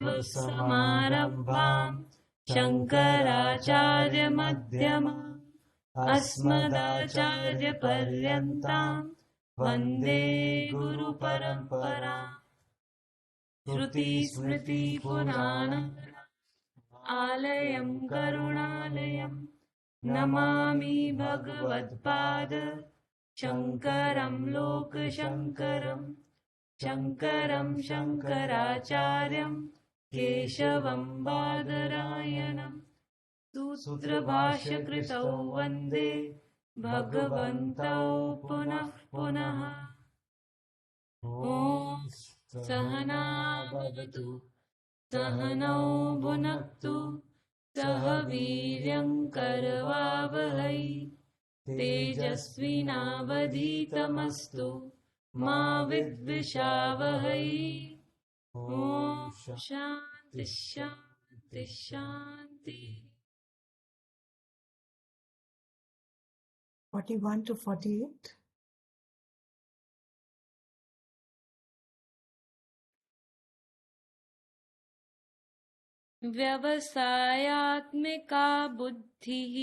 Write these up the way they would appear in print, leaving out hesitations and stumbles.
समारम्भाम् शङ्कराचार्यमध्यमाम् अस्मदाचार्यपर्यन्ताम् वन्दे गुरुपरम्पराम्। श्रुतिस्मृतिपुराणानाम् आलयम् करुणालयम् नमामि भगवत्पाद शङ्करम् लोकशङ्करम्। शङ्करम् शङ्कराचार्यम् केशवम् बादरायणम् सूत्रभाष्यकृतौ वन्दे भगवन्तौ पुनः पुनः। ॐ सहना भवतु सहनौ भुनक्तु सह वीर्यं करवावहै तेजस्विनावधीतमस्तु मा विद्विषावहै। ॐ शान्ति शान्ति शान्ति। 41 to 48. व्यवसायात्मिका बुद्धिः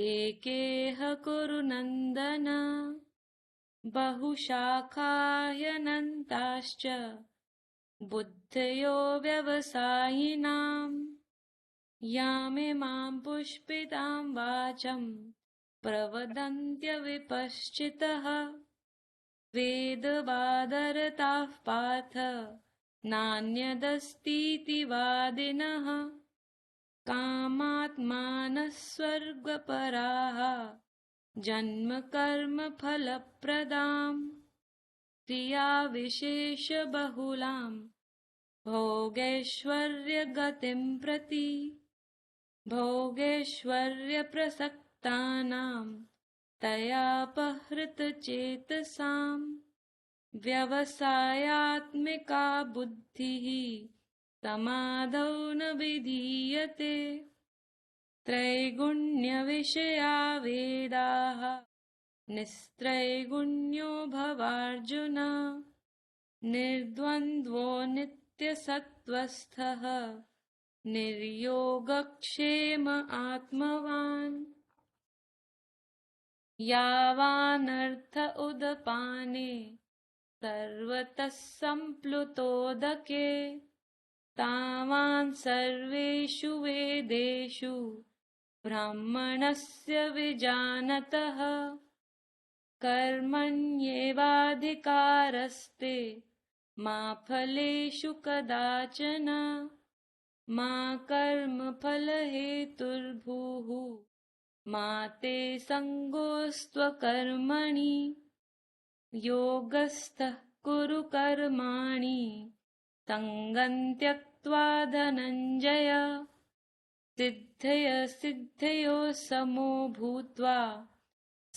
एकेह कुरु नन्दन बहुशाखा ह्यनन्ताश्च बुद्धयो व्यवसायिनाम् यामिमां पुष्पितां वाचं प्रवदन्त्यविपश्चितः वेदवादरताः पार्थ नान्यदस्तीति वादिनः कामात्मानः स्वर्गपराः जन्म कर्म फलप्रदाम् क्रियाविशेषबहुलां भोगैश्वर्यगतिं प्रति भोगैश्वर्यप्रसक्तानां तयापहृतचेतसाम् व्यवसायात्मिका बुद्धिः समाधौ न विधीयते त्रैगुण्यविषया वेदाः निस्त्रैगुण्यो भवार्जुन निर्द्वन्द्वो नित्यसत्त्वस्थः निर्योगक्षेम आत्मवान् यावानर्थ उदपाने सर्वतः सम्प्लुतोदके तावान् सर्वेषु वेदेषु ब्राह्मणस्य विजानतः कर्मण्येवाधिकारस्ते मा फलेषु कदाचन मा कर्मफलहेतुर्भूः मा ते सङ्गोऽस्त्वकर्मणि योगस्थः कुरु कर्माणि सङ्गं त्यक्त्वा धनञ्जय सिद्धयोः समो भूत्वा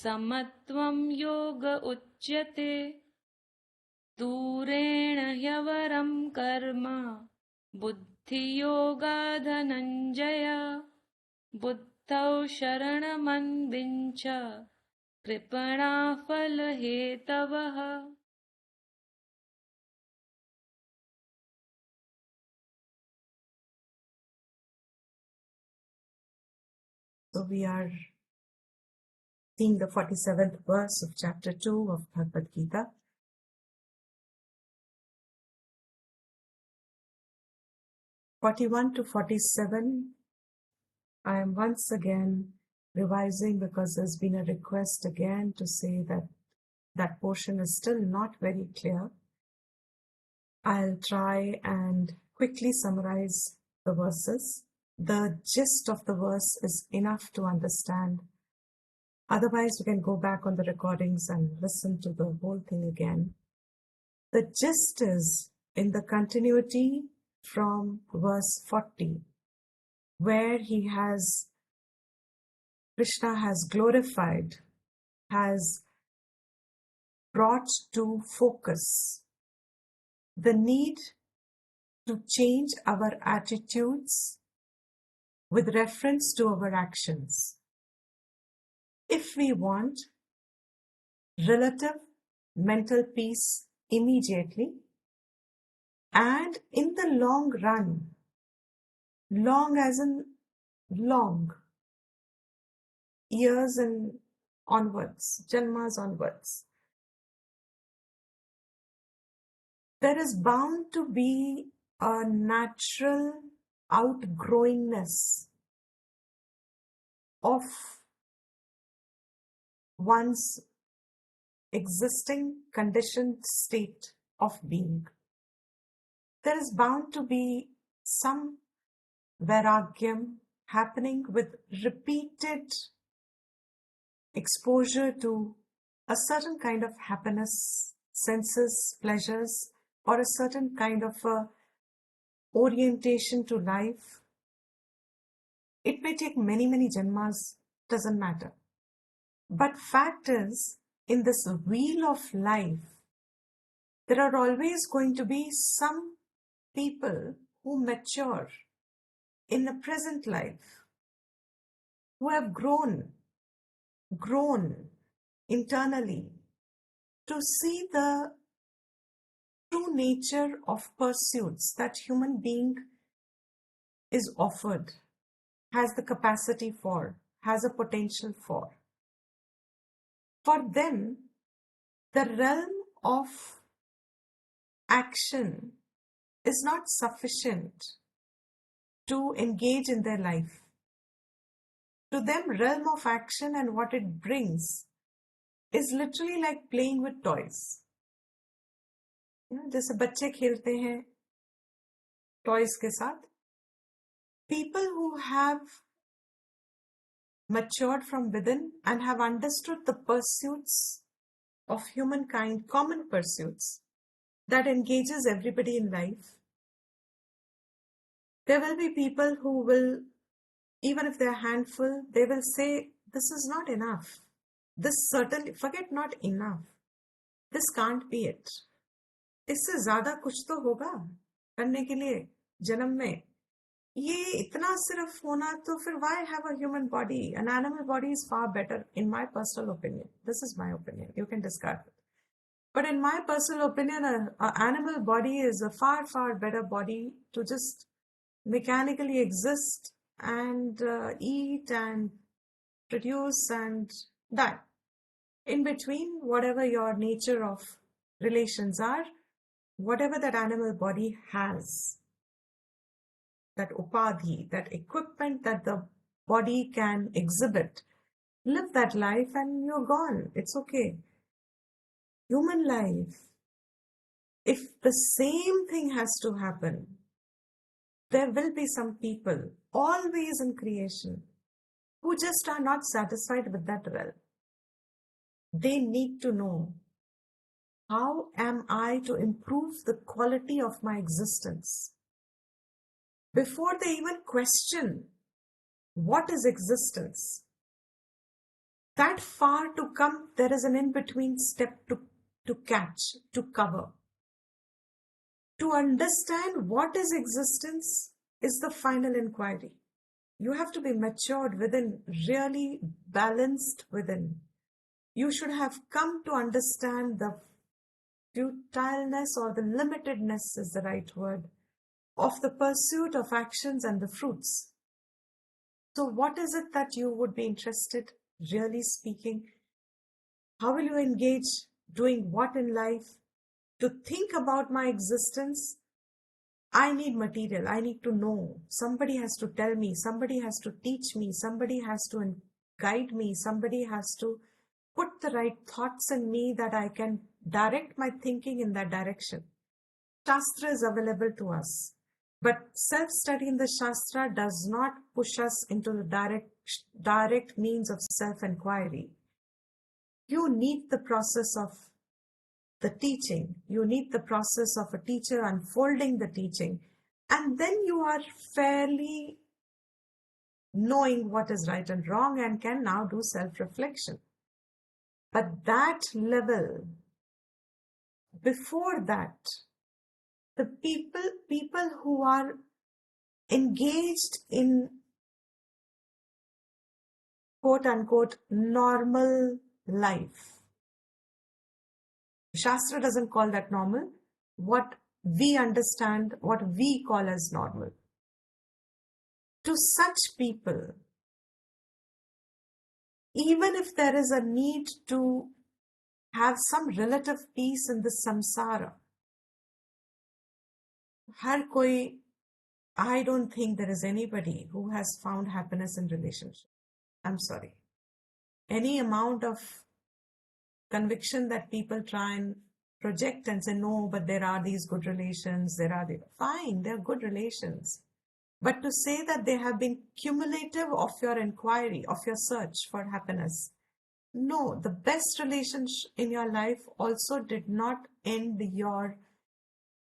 समत्वं योग उच्यते दूरेण ह्यवरं कर्म बुद्धियोगात् धनञ्जय बुद्धौ शरणमन्विच्छ कृपणाः फलहेतवः। So we are seeing the 47th verse of chapter 2 of Bhagavad Gita. (41 to 47). I am once again revising because there's been a request again to say that that portion is still not very clear. I'll try and quickly summarize the verses. The gist of the verse is enough to understand. Otherwise, we can go back on the recordings and listen to the whole thing again. The gist is in the continuity from verse 40, where Krishna has glorified, has brought to focus the need to change our attitudes with reference to our actions. If we want relative mental peace immediately, And in the long run, long as in long, years and onwards, janmas onwards, there is bound to be a natural outgrowingness of one's existing conditioned state of being. There is bound to be some vairagyam happening with repeated exposure to a certain kind of happiness, senses, pleasures, or a certain kind of orientation to life. It may take many, many janmas, doesn't matter. But fact is, in this wheel of life, there are always going to be some people who mature in the present life, who have grown internally to see the true nature of pursuits that human being is offered, has the capacity for, has a potential for. For them, the realm of action is not sufficient to engage in their life. To them, realm of action and what it brings is literally like playing with toys. जैसे बच्चे खेलते हैं toys के साथ. People who have matured from within and have understood the pursuits of humankind, common pursuits that engages everybody in life. There will be people who will, even if they're a handful, they will say, this is not enough. This certainly, forget not enough. This can't be it. इससे ज्यादा कुछ तो होगा करने के लिए जन्म में. ये इतना सिर्फ होना तो फिर why have a human body? An animal body is far better, in my personal opinion. This is my opinion. You can discard it. But in my personal opinion, an animal body is a far, far better body to just mechanically exist and eat and produce and die. In between, whatever your nature of relations are, whatever that animal body has, that upadhi, that equipment that the body can exhibit, live that life and you're gone. It's okay. Human life, if the same thing has to happen, there will be some people, always in creation, who just are not satisfied with that realm. They need to know, how am I to improve the quality of my existence? Before they even question what is existence, that far to come, there is an in-between step to catch, to cover. To understand what is existence is the final inquiry. You have to be matured within, really balanced within. You should have come to understand the futileness, or the limitedness is the right word, of the pursuit of actions and the fruits. So what is it that you would be interested, really speaking? How will you engage doing what in life? To think about my existence, I need material. I need to know. Somebody has to tell me. Somebody has to teach me. Somebody has to guide me. Somebody has to put the right thoughts in me that I can direct my thinking in that direction. Shastra is available to us. But self-study in the Shastra does not push us into the direct means of self-inquiry. You need the process of the teaching. You need the process of a teacher unfolding the teaching. And then you are fairly knowing what is right and wrong and can now do self-reflection. But that level, before that, the people who are engaged in quote unquote normal life, Shastra doesn't call that normal. What we understand what we call as normal. To such people, even if there is a need to have some relative peace in this samsara, I don't think there is anybody who has found happiness in relationship. I'm sorry. Any amount of conviction that people try and project and say, no, but there are these good relations, fine, they're good relations. But to say that they have been cumulative of your inquiry, of your search for happiness, no, the best relationship in your life also did not end your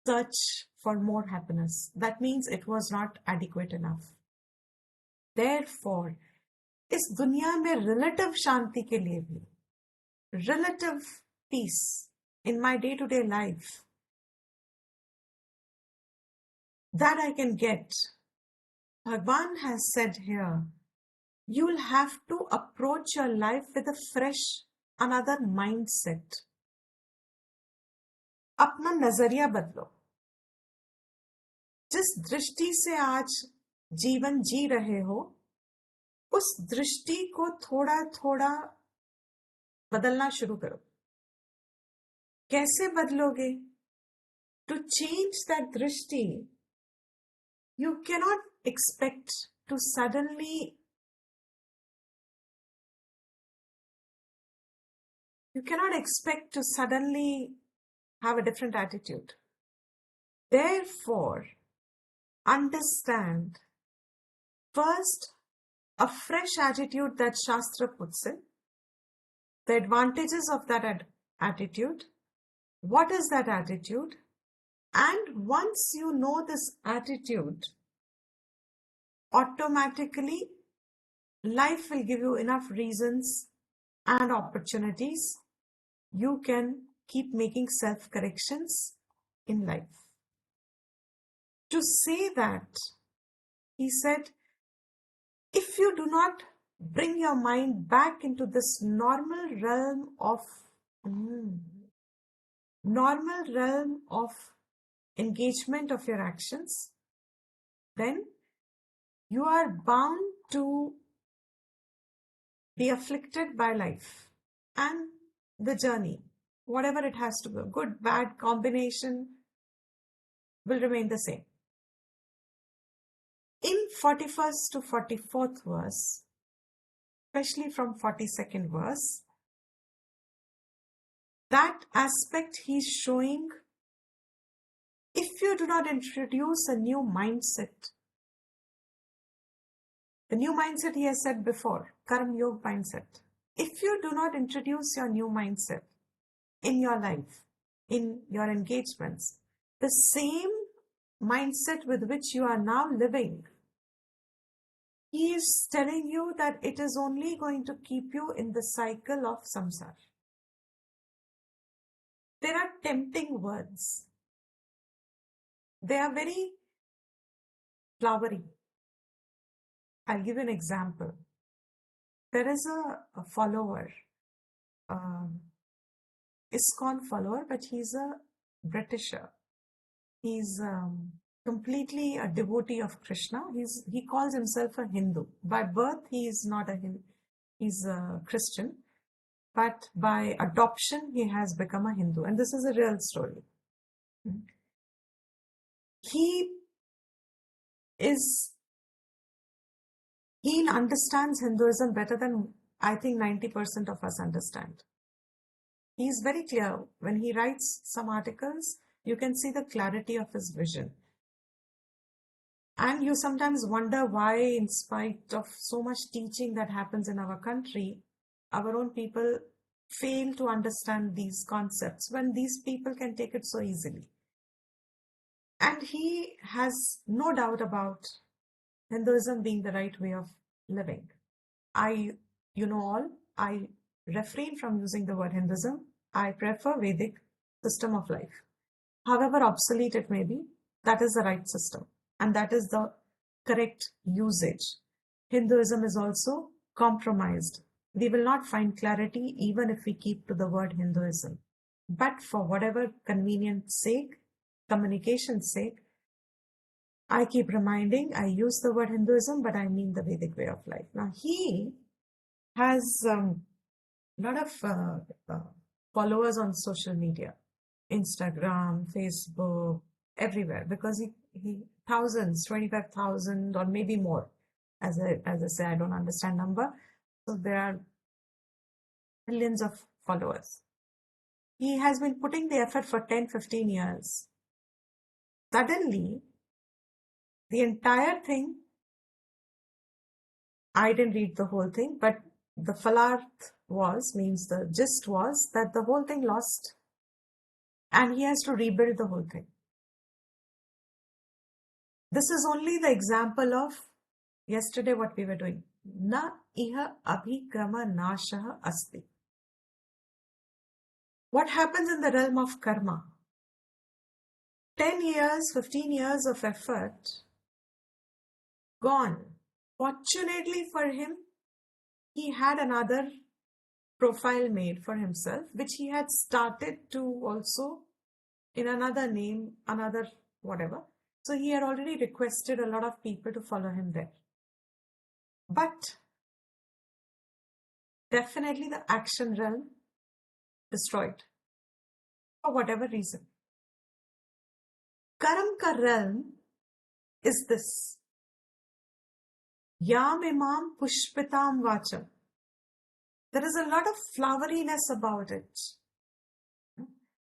search for more happiness. That means it was not adequate enough. Therefore, इस दुनिया में relative शांति के लिए भी, relative peace in my day-to-day life that I can get, Bhagwan has said here, you will have to approach your life with a fresh, another mindset. अपना नजरिया बदलो. जिस दृष्टि से आज जीवन जी रहे हो, उस दृष्टि को थोड़ा थोड़ा बदलना शुरू करो. कैसे बदलोगे? To change that drishti, you cannot expect to suddenly have a different attitude. Therefore, understand first a fresh attitude that Shastra puts in, the advantages of that attitude, what is that attitude, and once you know this attitude, automatically life will give you enough reasons and opportunities. You can keep making self-corrections in life. To say that, he said, if you do not bring your mind back into this normal realm of engagement of your actions, then you are bound to be afflicted by life and the journey, whatever it has to be, good, bad combination will remain the same. In 41st to 44th verse, especially from 42nd verse, that aspect he's showing, if you do not introduce a new mindset, the new mindset he has said before, Karma Yoga mindset, if you do not introduce your new mindset in your life, in your engagements, the same mindset with which you are now living, he is telling you that it is only going to keep you in the cycle of samsara. There are tempting words. They are very flowery. I'll give you an example. There is a follower, ISKCON follower, but he's a Britisher. He's completely a devotee of Krishna. He calls himself a Hindu. By birth, he is not a Hindu. He's a Christian. But by adoption, he has become a Hindu. And this is a real story. He understands Hinduism better than I think 90% of us understand. He is very clear. When he writes some articles, you can see the clarity of his vision. And you sometimes wonder why, in spite of so much teaching that happens in our country, our own people fail to understand these concepts when these people can take it so easily. And he has no doubt about Hinduism being the right way of living. I refrain from using the word Hinduism. I prefer Vedic system of life. However obsolete it may be, that is the right system. And that is the correct usage. Hinduism is also compromised. We will not find clarity even if we keep to the word Hinduism. But for whatever convenience sake, communication's sake, I keep reminding, I use the word Hinduism, but I mean the Vedic way of life. Now, he has a lot of followers on social media, Instagram, Facebook, everywhere, because he thousands, 25,000 or maybe more. As I say, I don't understand number. So there are millions of followers. He has been putting the effort for 10, 15 years. Suddenly, the entire thing, I didn't read the whole thing, but the falarth means the gist was that the whole thing lost and he has to rebuild the whole thing. This is only the example of yesterday what we were doing. Na iha abhikrama nashaha asti. What happens in the realm of karma? 10 years, 15 years of effort gone. Fortunately for him, he had another profile made for himself, which he had started to also in another name, another whatever. So he had already requested a lot of people to follow him there. But definitely the action realm destroyed for whatever reason. Karam ka realm is this. Yam imam pushpitam vacham. There is a lot of floweriness about it.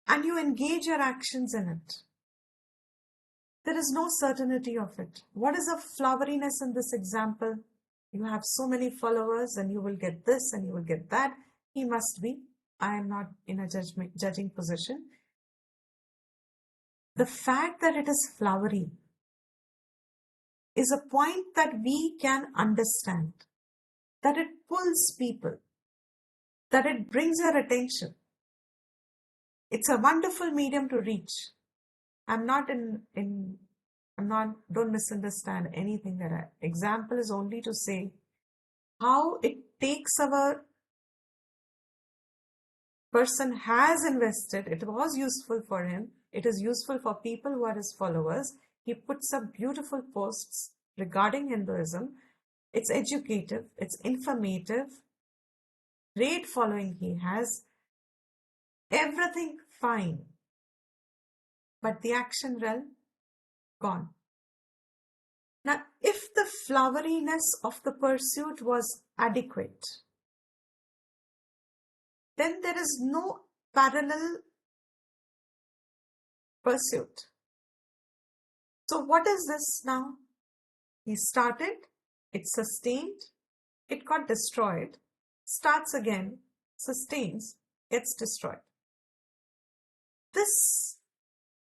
And you engage your actions in it. There is no certainty of it. What is the floweriness in this example? You have so many followers and you will get this and you will get that. He must be. I am not in a judging position. The fact that it is flowery is a point that we can understand. That it pulls people. That it brings your attention. It's a wonderful medium to reach. Don't misunderstand anything that example is only to say how it takes our person has invested. It was useful for him. It is useful for people who are his followers. He puts up beautiful posts regarding Hinduism. It's educative. It's informative. Great following he has. Everything fine. But the action realm, gone. Now, if the floweriness of the pursuit was adequate, then there is no parallel pursuit. So what is this now? He started, it sustained, it got destroyed, starts again, sustains, gets destroyed. This,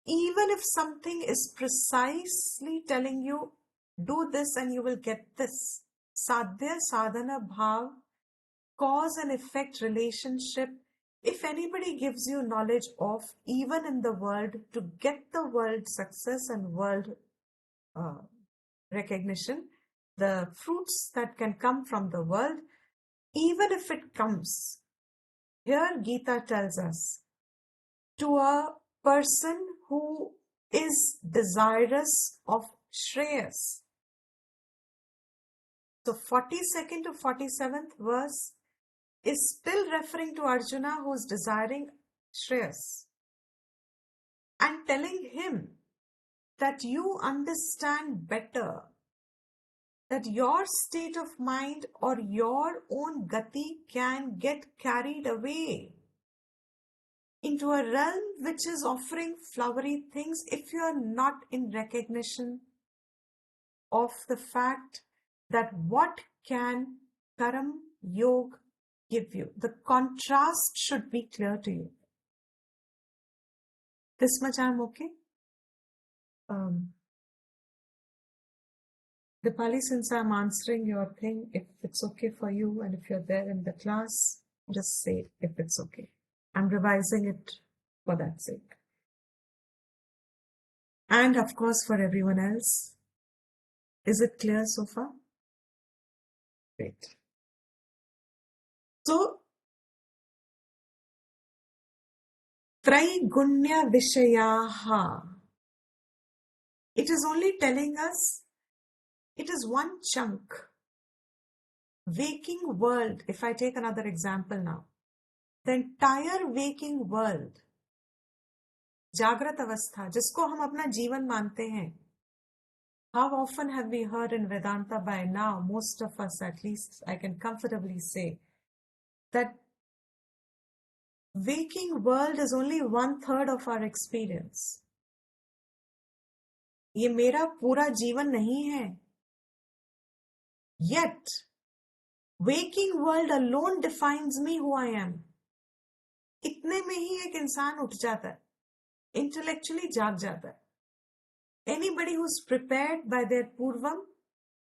even if something is precisely telling you, do this and you will get this, sadhya, sadhana, bhav, cause and effect relationship, if anybody gives you knowledge of, even in the world, to get the world success and world recognition, the fruits that can come from the world, even if it comes, here Gita tells us, to a person who is desirous of Shreyas. So 42nd to 47th verse is still referring to Arjuna who is desiring Shreyas and telling him that you understand better that your state of mind or your own gati can get carried away into a realm which is offering flowery things if you are not in recognition of the fact that what can Karam Yoga give you. The contrast should be clear to you. This much I'm okay. Dipali, since I'm answering your thing, if it's okay for you and if you're there in the class, just say if it's okay. I'm revising it for that sake. And of course for everyone else. Is it clear so far? Great. So, Traigunya Vishayaha. It is only telling us it is one chunk. Waking world, if I take another example now, the entire waking world, जागृत अवस्था जिसको हम अपना जीवन मानते हैं, how often have we heard in Vedanta by now, most of us at least, I can comfortably say, that waking world is only 1/3 of our experience. ये मेरा पूरा जीवन नहीं है. Yet, waking world alone defines me who I am. इतने में ही एक इंसान उठ जाता है, intellectually जाग जाता है. Anybody who's prepared by their purvam,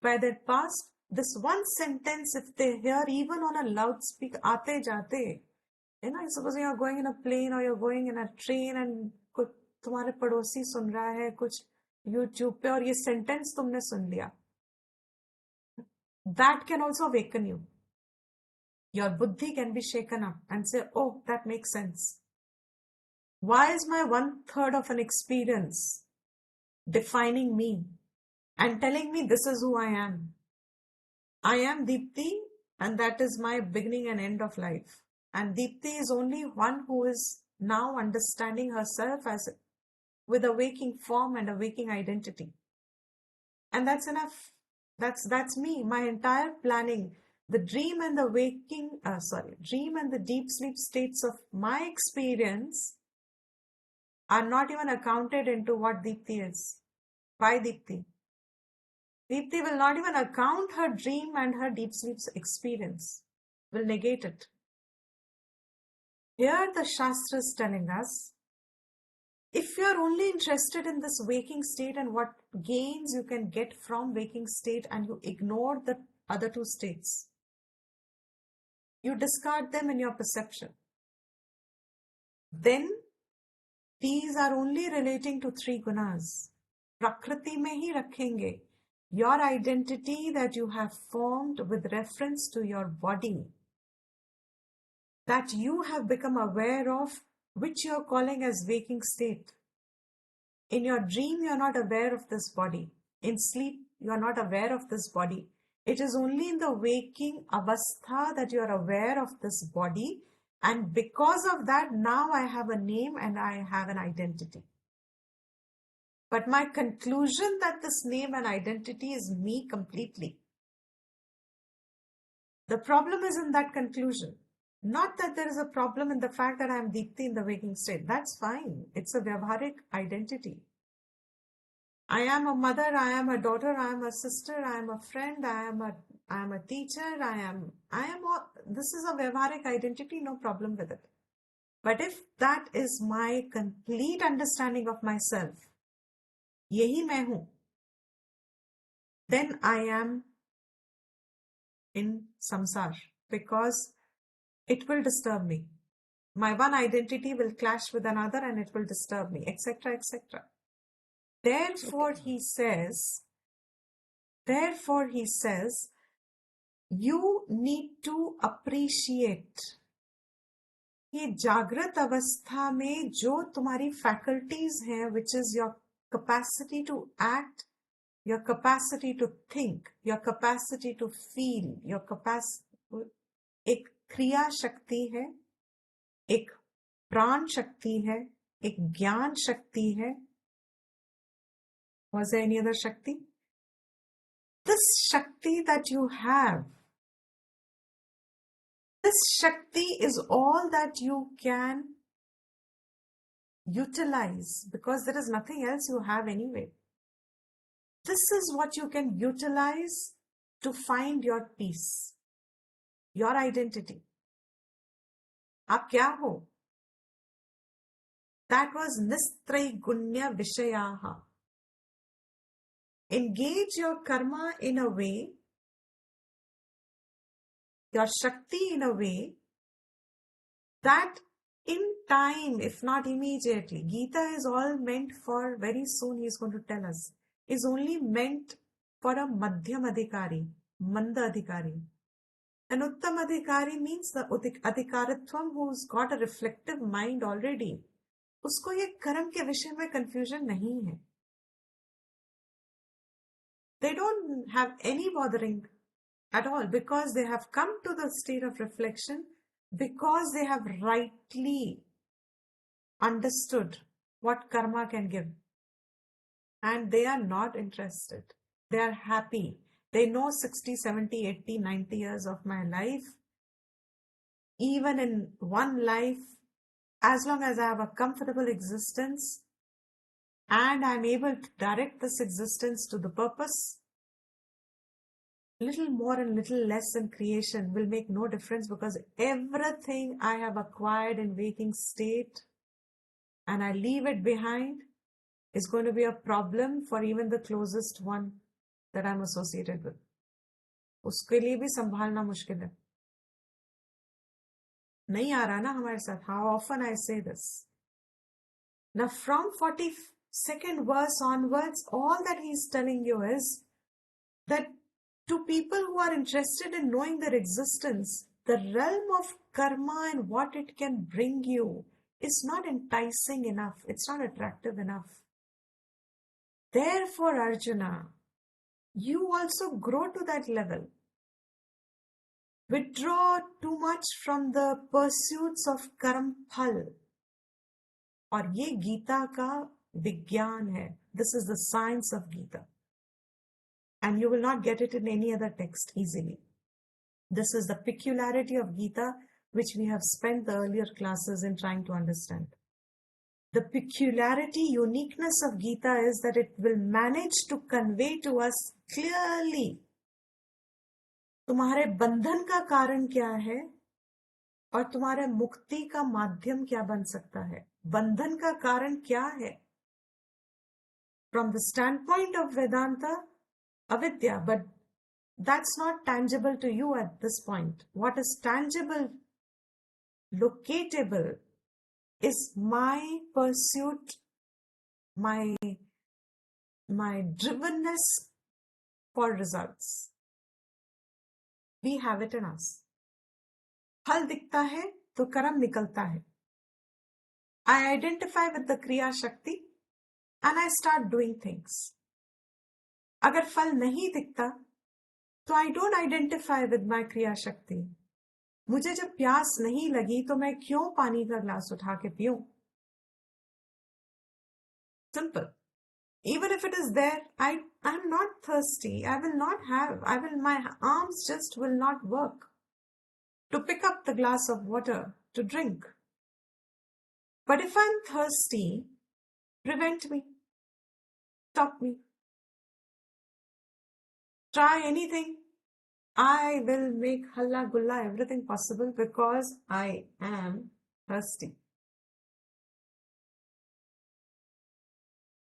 by their past, this one sentence, if they hear even on a loudspeaker, आते जाते, you know, suppose you are going in a plane or you're going in a train and कुछ तुम्हारे पड़ोसी सुन रहा है कुछ YouTube पे और ये sentence तुमने सुन लिया, that can also awaken you. Your buddhi can be shaken up and say, oh, that makes sense. Why is my 1/3 of an experience defining me and telling me this is who I am? I am Deepti, and that is my beginning and end of life. And Deepti is only one who is now understanding herself as with a waking form and a waking identity. And that's enough. That's me. My entire planning, the dream and the dream and the deep sleep states of my experience are not even accounted into what Deepti is. Why Deepti? Deepti will not even account her dream and her deep sleep experience, will negate it. Here the Shastra is telling us, if you are only interested in this waking state and what gains you can get from waking state and you ignore the other two states, you discard them in your perception, then these are only relating to three gunas. Prakriti mein hi rakhenge. Your identity that you have formed with reference to your body, that you have become aware of, which you are calling as waking state. In your dream, you are not aware of this body. In sleep, you are not aware of this body. It is only in the waking avastha that you are aware of this body. And because of that, now I have a name and I have an identity. But my conclusion that this name and identity is me completely. The problem is in that conclusion. Not that there is a problem in the fact that I am Deepti in the waking state. That's fine. It's a vyavharik identity. I am a mother, I am a daughter, I am a sister, I am a friend, I am a teacher, this is a vyavharik identity, no problem with it. But if that is my complete understanding of myself, yehi main hu, then I am in samsar, because it will disturb me. My one identity will clash with another and it will disturb me, etc., etc. Therefore, he says, you need to appreciate कि जागृत अवस्था में जो तुम्हारी faculties हैं, which is your capacity to act, your capacity to think, your capacity to feel, your capacity, एक क्रिया शक्ति है, एक प्राण शक्ति है, एक ज्ञान शक्ति है. Was there any other Shakti? This Shakti that you have, this Shakti is all that you can utilize because there is nothing else you have anyway. This is what you can utilize to find your peace, your identity. आप क्या हो? That was Nistraigunya Vishayaha. Engage your karma in a way, your Shakti in a way, that in time, if not immediately, Gita is all meant for, very soon he is going to tell us, is only meant for a Madhyam Adhikari, Manda Adhikari. An Uttam Adhikari means the Adhikaratvam who's got a reflective mind already. उसको ये कर्म के विषय में confusion नहीं है. They don't have any bothering at all because they have come to the state of reflection, because they have rightly understood what karma can give. And they are not interested. They are happy. They know 60, 70, 80, 90 years of my life, even in one life, as long as I have a comfortable existence and I'm able to direct this existence to the purpose, little more and little less in creation will make no difference, because everything I have acquired in waking state and I leave it behind is going to be a problem for even the closest one that I'm associated with. उसके लिए भी संभालना मुश्किल है. नहीं आ रहा ना हमारे साथ. How often I say this. Now from 42nd verse onwards, all that he's telling you is that to people who are interested in knowing their existence, the realm of karma and what it can bring you is not enticing enough. It's not attractive enough. Therefore, Arjuna, you also grow to that level. Withdraw too much from the pursuits of karm phal. और ये गीता का विज्ञान है. This is the science of Gita. And you will not get it in any other text easily. This is the peculiarity of Gita, which we have spent the earlier classes in trying to understand. The peculiarity, uniqueness of Gita is that it will manage to convey to us clearly तुम्हारे बंधन का कारण क्या है और तुम्हारे मुक्ति का माध्यम क्या बन सकता है. बंधन का कारण क्या है? From the standpoint of Vedanta, avidya, but that's not tangible to you at this point. What is tangible, locatable, is my pursuit, my drivenness for results. We have it in us. फल दिखता है तो कर्म निकलता है. I identify with the kriya shakti and I start doing things. अगर फल नहीं दिखता तो I don't identify with my kriya shakti. मुझे जब प्यास नहीं लगी तो मैं क्यों पानी का ग्लास उठा के पीऊं? Simple. Even if it is there, I'm not thirsty. I will not have. My arms just will not work to pick up the glass of water to drink. But if I'm thirsty, prevent me. Stop me. Try anything. I will make halla gulla, everything possible, because I am thirsty.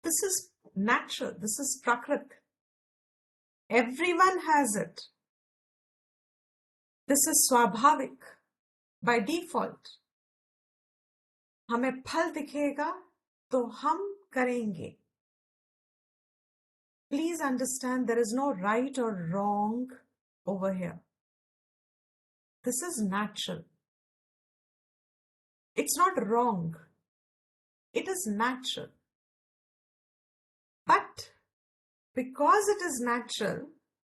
This is natural. This is prakrit. Everyone has it. This is swabhavik. By default. हमें फल दिखेगा तो हम करेंगे. Please understand, there is no right or wrong over here. This is natural. It's not wrong. It is natural. But because it is natural,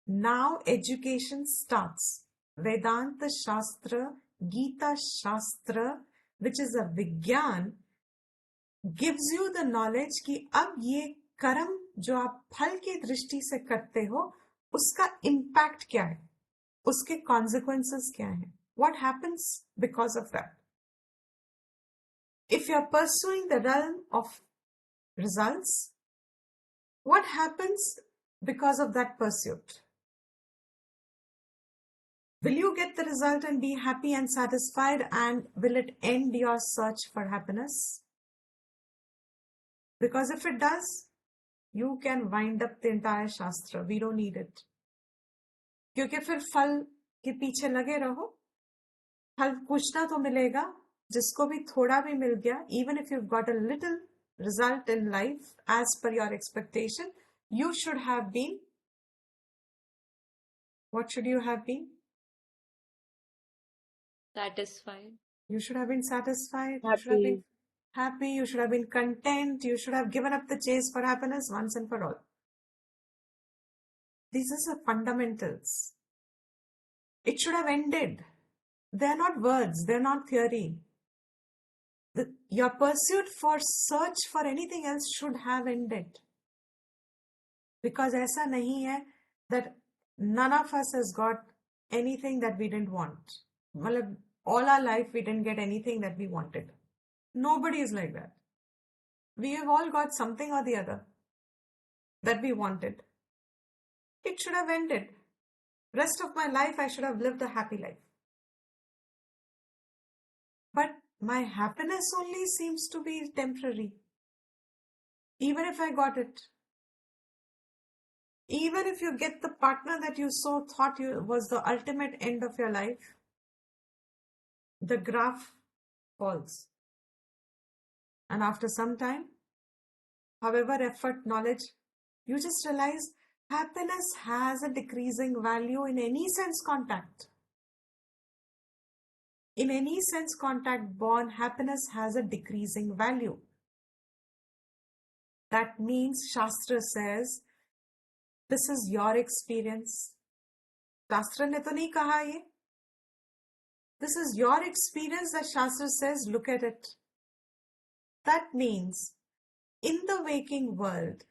now education starts. Vedanta Shastra, Gita Shastra, which is a Vigyan, gives you the knowledge कि अब ये कर्म जो आप फल की दृष्टि से करते हो, उसका impact क्या है? उसके consequences क्या हैं? What happens because of that? If you are pursuing the realm of results, what happens because of that pursuit? Will you get the result and be happy and satisfied, and will it end your search for happiness? Because if it does, you can wind up the entire Shastra. We don't need it. क्योंकि फिर फल के पीछे लगे रहो, फल कुछ ना तो मिलेगा, जिसको भी थोड़ा भी मिल गया, even if you've got a little result in life as per your expectation, you should have been, what should you have been? Satisfied. You should have been satisfied. You should have been happy. You should have been content. You should have given up the chase for happiness once and for all. These are the fundamentals. It should have ended. They're not words, they're not theory. Your pursuit for search for anything else should have ended. Because ऐसा नहीं है that none of us has got anything that we didn't want. मतलब all our life we didn't get anything that we wanted. Nobody is like that. We have all got something or the other that we wanted. It should have ended. Rest of my life I should have lived a happy life. But my happiness only seems to be temporary. Even if I got it. Even if you get the partner that you so thought was the ultimate end of your life, the graph falls. And after some time, however effort, knowledge, you just realize happiness has a decreasing value in any sense contact. In any sense contact born, happiness has a decreasing value. That means Shastra says, this is your experience. Shastra ne to nahi kaha ye. This is your experience that Shastra says, look at it. That means, in the waking world,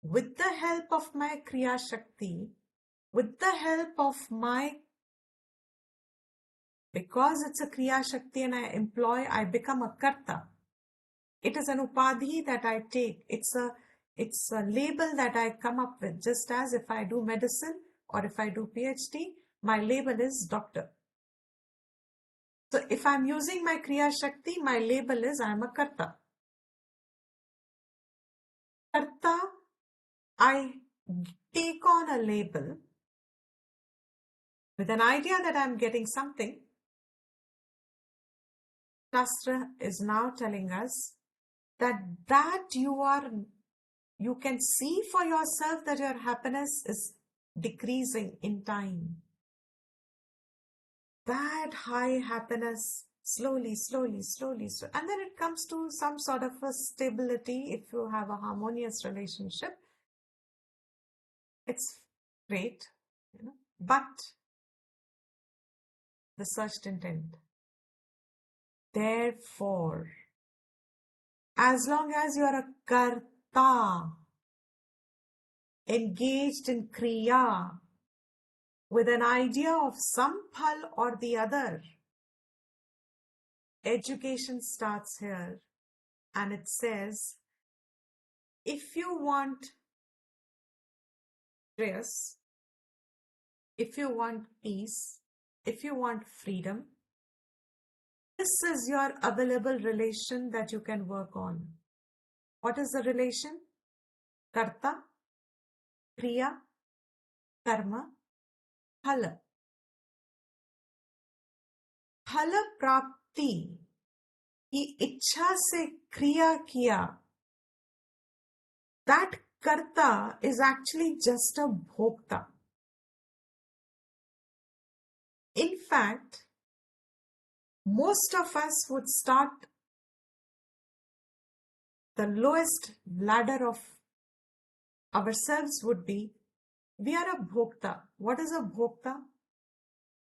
with the help of my Kriya Shakti, with the help of my, because it's a Kriya Shakti and I become a Karta. It is an upadhi that I take. It's a label that I come up with. Just as if I do medicine or if I do PhD, my label is doctor. So if I'm using my Kriya Shakti, my label is I'm a Karta. Karta, I take on a label with an idea that I'm getting something. Shastra is now telling us that you can see for yourself that your happiness is decreasing in time. That high happiness slowly, and then it comes to some sort of a stability. If you have a harmonious relationship, it's great, but the search didn't end. Therefore, as long as you are a karta, engaged in kriya, with an idea of some phal or the other, education starts here, and it says, if you want stress, if you want peace, if you want freedom, this is your available relation that you can work on. What is the relation? Karta, kriya, karma, phala. Phala prapti की इच्छा से क्रिया किया, that karta is actually just a bhokta. In fact, most of us would start the lowest ladder of ourselves would be, we are a bhokta. What is a bhokta?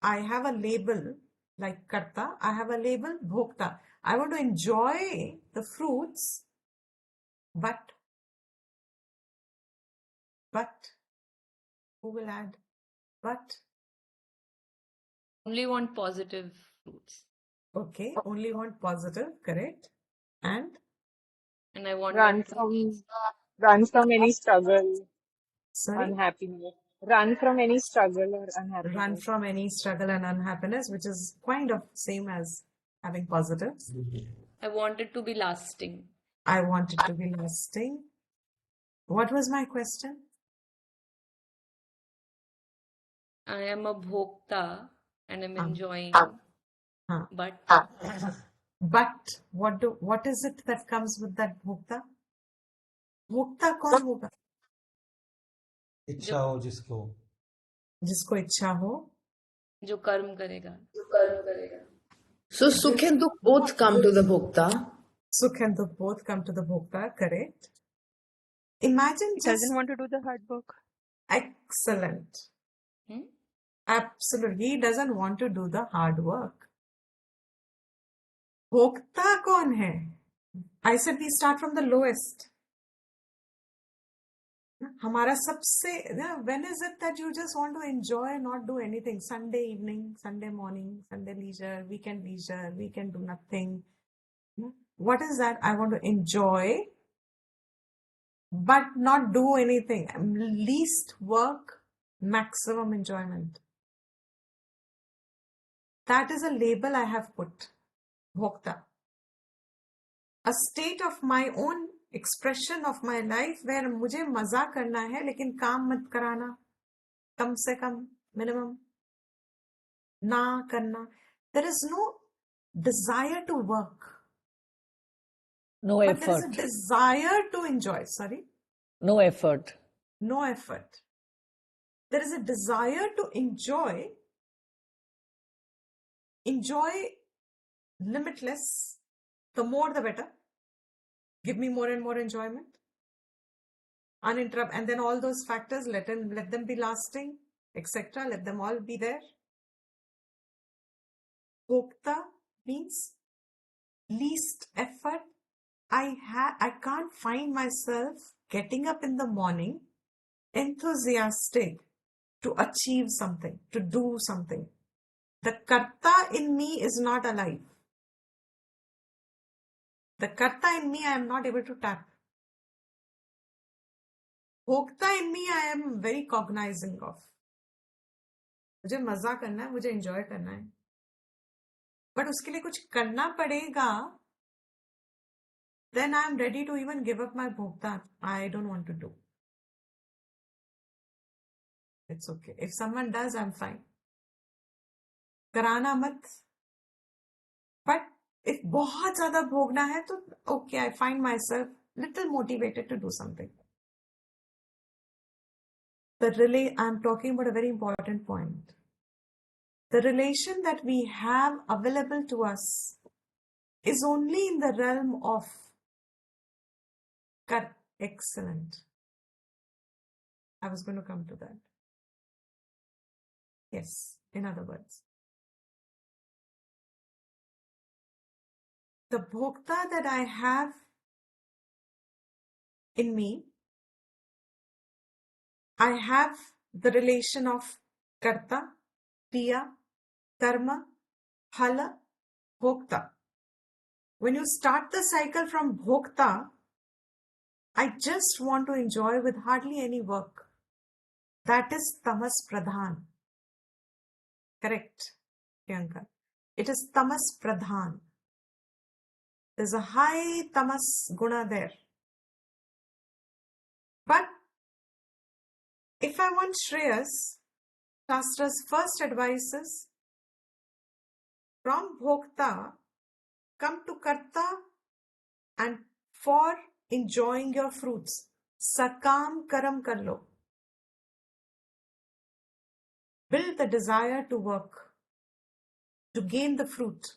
I have a label like karta, I have a label bhokta. I want to enjoy the fruits, but, who will add? But, Only want positive fruits. okay, only want positive, correct? And I want Run from any struggle, sorry, unhappiness. Run from any struggle or unhappiness. run from any struggle and unhappiness, which is kind of same as having positives. I want it to be lasting. I want it to be lasting. What was my question? I am a bhokta and I'm enjoying. But But what is it that comes with that bhokta? Bhokta कौन होगा? इच्छा हो जिसको इच्छा हो, जो कर्म करेगा. So Sukh and Dukh both come to the Bhokta. Sukh and Dukh both come to the bhokta, correct? Imagine He doesn't want to do the hard work. Excellent. Hmm? Absolutely. He doesn't want to do the hard work. भोक्ता कौन है? I said we start from the lowest. हमारा सबसे, when is it that you just want to enjoy, not do anything? Sunday evening, Sunday morning, Sunday leisure, we can do nothing. What is that? I want to enjoy, but not do anything. Least work, maximum enjoyment. That is a label I have put. Bhokta. A state of my own expression of my life where मुझे मजा करना है लेकिन काम मत कराना, कम से कम, minimum, ना करना. There is no desire to work. No But there is a effort. desire to enjoy. Sorry? No effort. No effort. There is a desire to enjoy limitless. The more the better. Give me more and more enjoyment. Uninterrupted. And then all those factors, let them be lasting, etc. Let them all be there. Bhokta means least effort. I can't find myself getting up in the morning enthusiastic to achieve something, to do something. The karta in me is not alive. The karta in me I am not able to tap. Bhokta in me I am very cognizing of. मुझे मजा करना है, मुझे enjoy करना है. But उसके लिए कुछ करना पड़ेगा. Then I am ready to even give up my bhokta. I don't want to do. It's okay. If someone does, I'm fine. कराना मत. But if बहुत ज़्यादा भोगना है तो okay, I find myself little motivated to do something. I'm talking about a very important point. The relation that we have available to us is only in the realm of excellent. I was going to come to that. Yes, in other words. The bhokta that I have in me, I have the relation of karta, kriya, karma, phala, bhokta. When you start the cycle from bhokta, I just want to enjoy with hardly any work. That is tamas pradhan. Correct, Priyanka. It is tamas pradhan. There's a high tamas guna there. But if I want Shreyas, Shastra's first advice is from bhokta, come to karta, and for enjoying your fruits, sakam karam kar lo. Build the desire to work, to gain the fruit.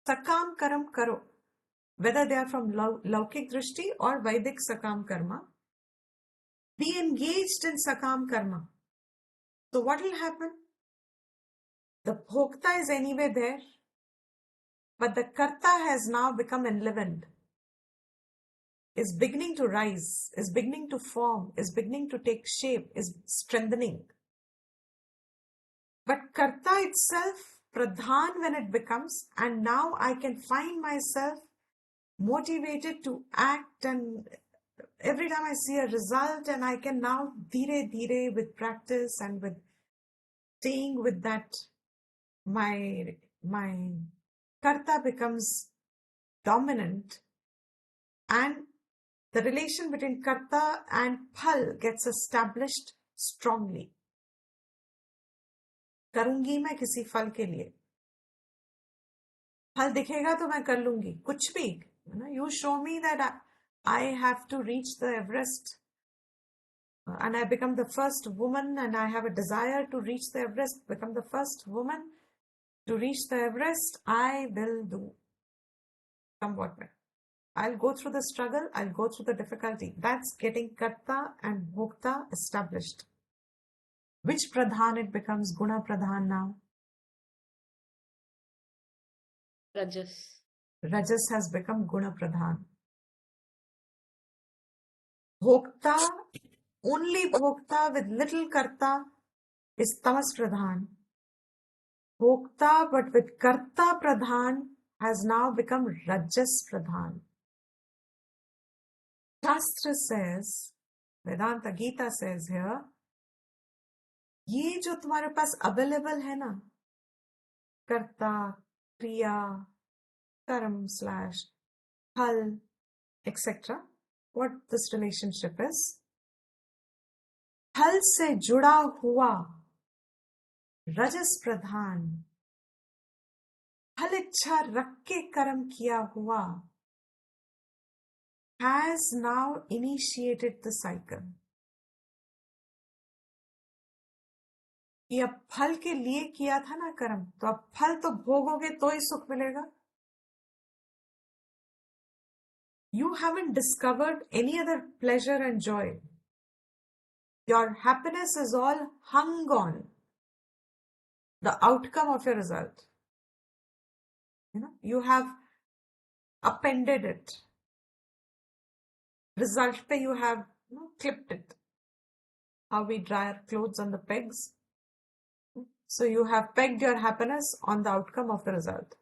Sakam karam karo. Whether they are from Laukik Drishti or Vedic Sakam Karma, be engaged in Sakam Karma. So what will happen? The bhokta is anyway there, but the karta has now become enlivened, is beginning to rise, is beginning to form, is beginning to take shape, is strengthening. But karta itself, pradhan when it becomes, and now I can find myself motivated to act, and every time I see a result, and I can now dhire with practice and with staying with that, my karta becomes dominant, and the relation between karta and phal gets established strongly. करूंगी मैं किसी फल के लिए, फल दिखेगा तो मैं कर लूंगी, कुछ भी. You show me that I have to reach the Everest, and I become the first woman, and I have a desire to reach the Everest, become the first woman to reach the Everest, I will do. Come what may. I'll go through the struggle, I'll go through the difficulty. That's getting karta and bhokta established. Which pradhan it becomes guna pradhan now? Rajas. Rajas has become guna pradhan. Bhokta, only bhokta with little karta is tamas pradhan. Bhokta but with karta pradhan has now become rajas pradhan. Shastra says, Vedanta Gita says here, ये जो तुम्हारे पास available है ना, कर्ता, क्रिया, कर्म slash फल, etc. What this relationship is? फल से जुड़ा हुआ रजस प्रधान, फल इच्छा रख के कर्म किया हुआ has now initiated the cycle. कि अब फल के लिए किया था ना कर्म, तो अब फल तो भोगोगे तो ही सुख मिलेगा. You haven't discovered any other pleasure and joy. Your happiness is all hung on the outcome of your result. You have appended it. Result pe you have clipped it. How we dry our clothes on the pegs. So you have pegged your happiness on the outcome of the result.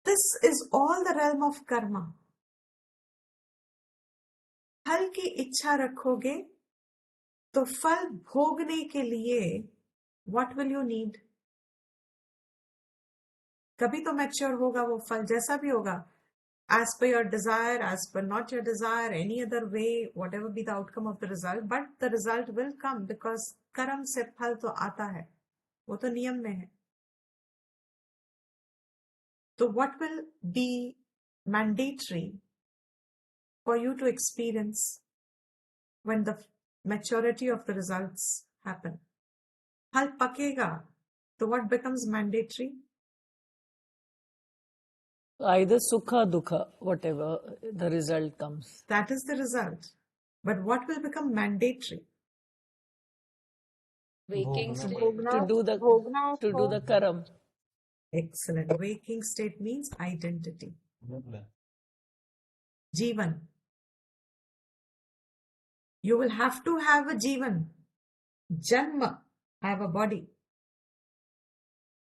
This is all the realm of karma. फल की इच्छा रखोगे तो फल भोगने के लिए what will you need? कभी तो मैच्योर होगा वो फल, जैसा भी होगा, as per your desire, as per not your desire, any other way, whatever be the outcome of the result, but the result will come because कर्म से फल तो आता है, वो तो नियम में है. So what will be mandatory for you to experience when the maturity of the results happen? फल पकेगा, so what becomes mandatory? Either sukha, dukha, whatever the result comes. That is the result. But what will become mandatory? Waking state. To do the karam. Excellent. Waking state means identity. Jivan. You will have to have a jivan. Janma, have a body.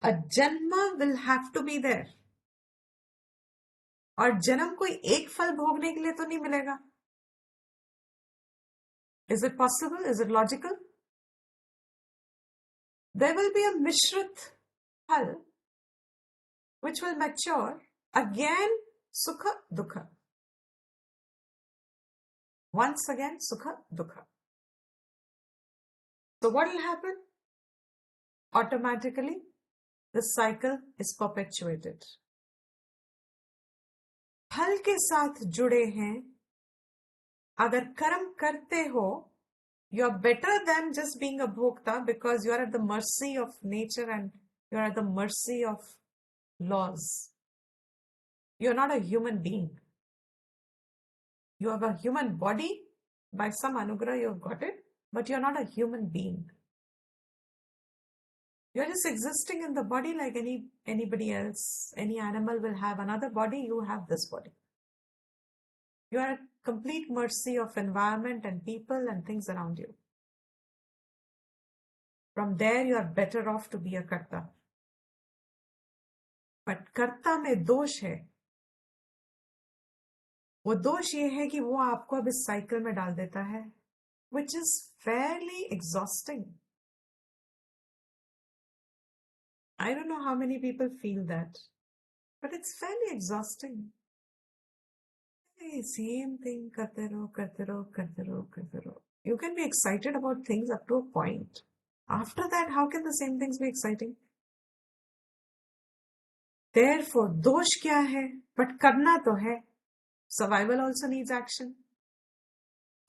A janma will have to be there. और जन्म कोई एक फल भोगने के लिए तो नहीं मिलेगा. Is it possible? Is it logical? There will be a mishrit phal which will mature. Again, sukha, dukha. Once again, sukha, dukha. So what will happen? Automatically, the cycle is perpetuated. फल के साथ जुड़े हैं, अगर कर्म करते हो, you are better than just being a bhokta because you are at the mercy of nature and you are at the mercy of laws. You are not a human being. You have a human body. By some anugrah you have got it, but you are not a human being. You are just existing in the body like anybody else. Any animal will have another body, you have this body. You are at complete mercy of environment and people and things around you. From there you are better off to be a karta. But karta में दोष है. वो दोष ये है कि वो आपको अब इस साइकिल में डाल देता है, which is fairly exhausting. I don't know how many people feel that, but it's fairly exhausting. Same thing, करते रहो, करते रहो, करते रहो, करते रहो. You can be excited about things up to a point. After that, how can the same things be exciting? Therefore, दोष क्या है? But करना तो है. Survival also needs action.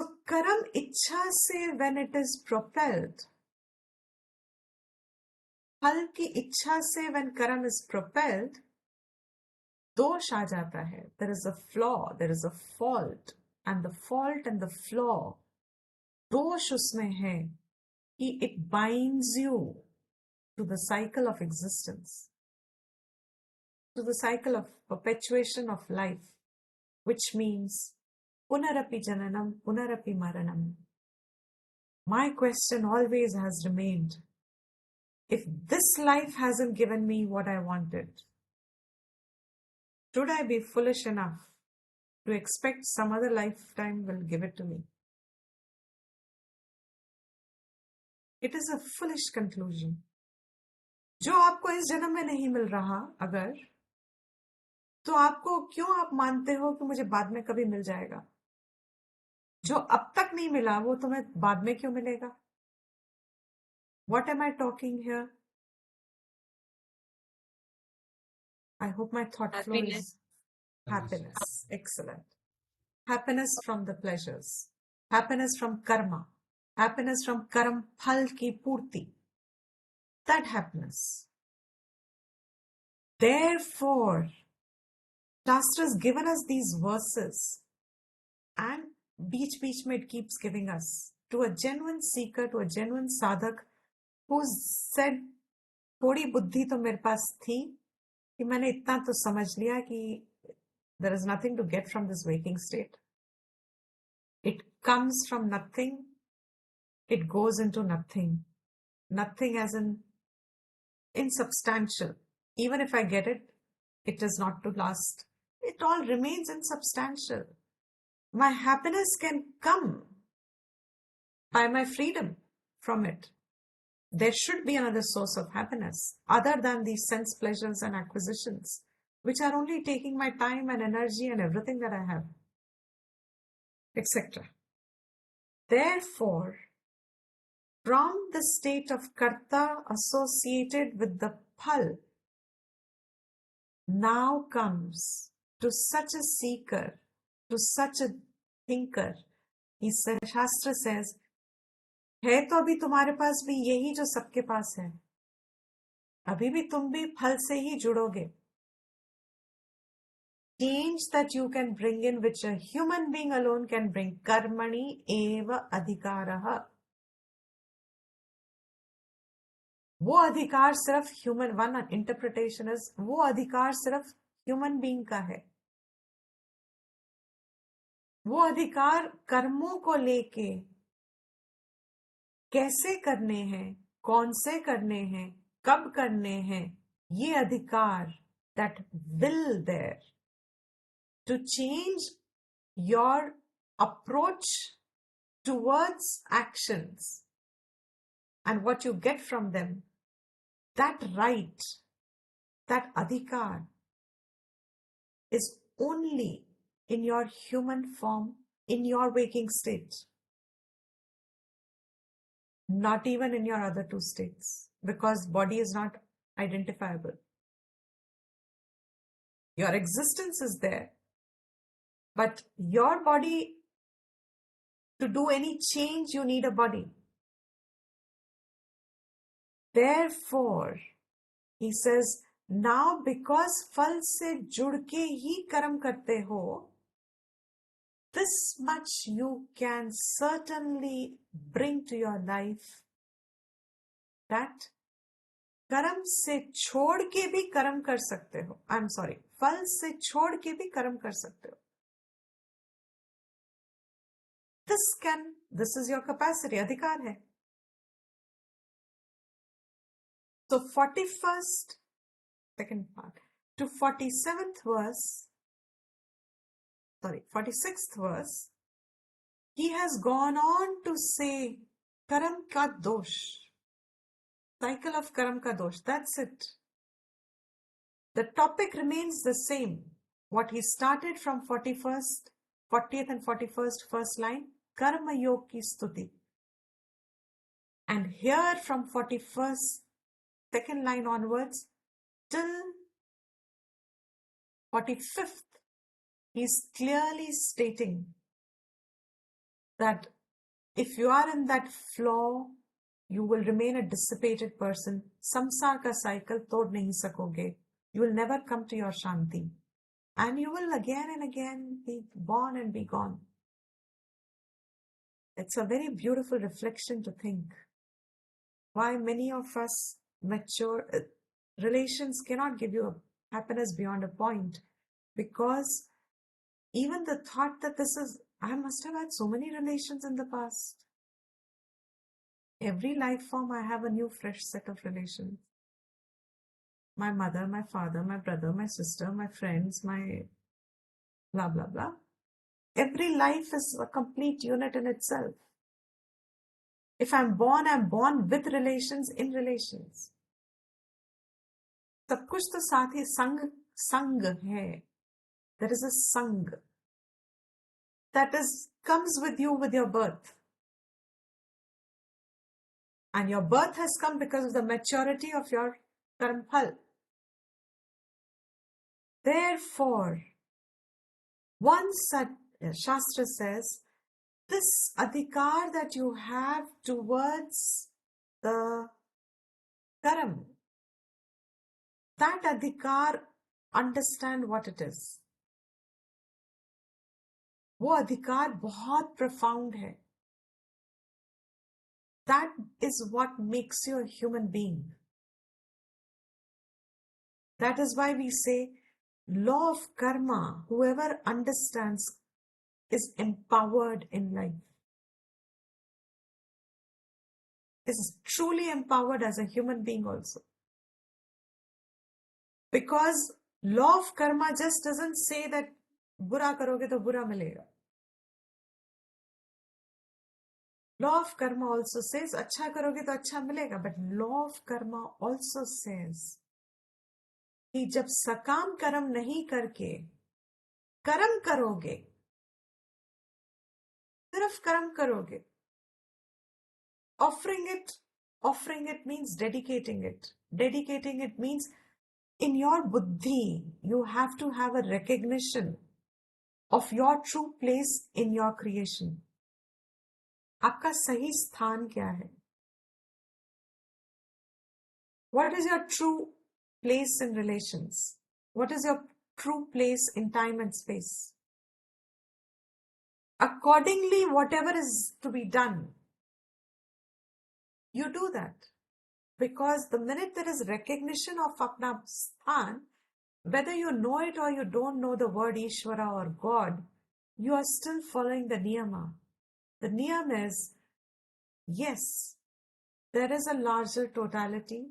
So, karam ichha se when it is propelled, फल की इच्छा से when karam is propelled, दोष आ जाता है. There is a flaw, there is a fault, and the fault and the flaw, दोष उसमें है कि it binds you to the cycle of existence, to the cycle of perpetuation of life, which means punarapi jananam, punarapi maranam. My question always has remained, if this life hasn't given me what I wanted, should I be foolish enough to expect some other lifetime will give it to me? It is a foolish conclusion. जो आपको इस जन्म में नहीं मिल रहा अगर, तो आपको क्यों आप मानते हो कि मुझे बाद में कभी मिल जाएगा? जो अब तक नहीं मिला वो तुम्हें बाद में क्यों मिलेगा? What am I talking here? I hope my thought flow is happiness. Excellent. Happiness from the pleasures. Happiness from karma. Happiness from karam phal ki purti. That happiness. Therefore, Shastra has given us these verses, and beach mein it keeps giving us to a genuine seeker, to a genuine sadhak who said, थोड़ी बुद्धि तो मेरे पास थी कि मैंने इतना तो समझ लिया कि there is nothing to get from this waking state. It comes from nothing. It goes into nothing. Nothing as in insubstantial. Even if I get it, it is not to last. It all remains insubstantial. My happiness can come by my freedom from it. There should be another source of happiness other than these sense pleasures and acquisitions, which are only taking my time and energy and everything that I have, etc. Therefore, from the state of karta associated with the phal, now comes to such a seeker, to such a thinker, Shastra says, है तो अभी तुम्हारे पास भी यही जो सबके पास है, अभी भी तुम भी फल से ही जुड़ोगे. Change that you can bring in, which a human being alone can bring. Karmani eva adhikaraha. वो अधिकार सिर्फ ह्यूमन, वन इंटरप्रिटेशन इज वो अधिकार सिर्फ ह्यूमन बीइंग का है. वो अधिकार कर्मों को लेके कैसे करने हैं, कौन से करने हैं, कब करने हैं, ये अधिकार, that will there to change your approach towards actions and what you get from them, that right, that adhikar is only in your human form, in your waking state. Not even in your other two states, because body is not identifiable. Your existence is there, but your body, to do any change, you need a body. Therefore, he says, now because फल से जुड़ के ही कर्म करते हो, this much you can certainly bring to your life, that कर्म से छोड़ के भी कर्म कर सकते हो. I'm sorry, फल से छोड़ के भी कर्म कर सकते हो. This is your capacity, अधिकार है. So 41st, second part, to 46th verse, he has gone on to say karam ka dosh, cycle of karam ka dosh. That's it. The topic remains the same. What he started from 40th and 41st first line, karma yog ki stuti. And here from 41st second line onwards till 45th, he's clearly stating that if you are in that flaw, you will remain a dissipated person. Samsar ka cycle tod nahi sakoge. You will never come to your shanti. And you will again and again be born and be gone. It's a very beautiful reflection to think why many of us mature relations cannot give you happiness beyond a point, because even the thought that I must have had so many relations in the past. Every life form I have a new fresh set of relations. My mother, my father, my brother, my sister, my friends, my blah blah blah. Every life is a complete unit in itself. If I'm born with relations, in relations. सब कुछ तो साथ ही संग है. There is a sang that comes with you with your birth. And your birth has come because of the maturity of your karma phal. Therefore, once Shastra says, this adhikar that you have towards the karam, that adhikar, understand what it is. वो अधिकार बहुत profound है. That is what makes you a human being. That is why we say, law of karma, whoever understands is empowered in life. Is truly empowered as a human being also. Because law of karma just doesn't say that बुरा करोगे तो बुरा मिलेगा. Law of karma also says अच्छा करोगे तो अच्छा मिलेगा. But law of karma also says कि जब सकाम कर्म नहीं करके कर्म करोगे, सिर्फ कर्म करोगे, offering it means dedicating it. Dedicating it means in your buddhi, you have to have a recognition of your true place in your creation. आपका सही स्थान क्या है? What is your true place in relations? What is your true place in time and space? Accordingly, whatever is to be done, you do that. Because the minute there is recognition of apna sthan, whether you know it or you don't know the word Ishvara or God, you are still following the niyama. The niyam is, yes, there is a larger totality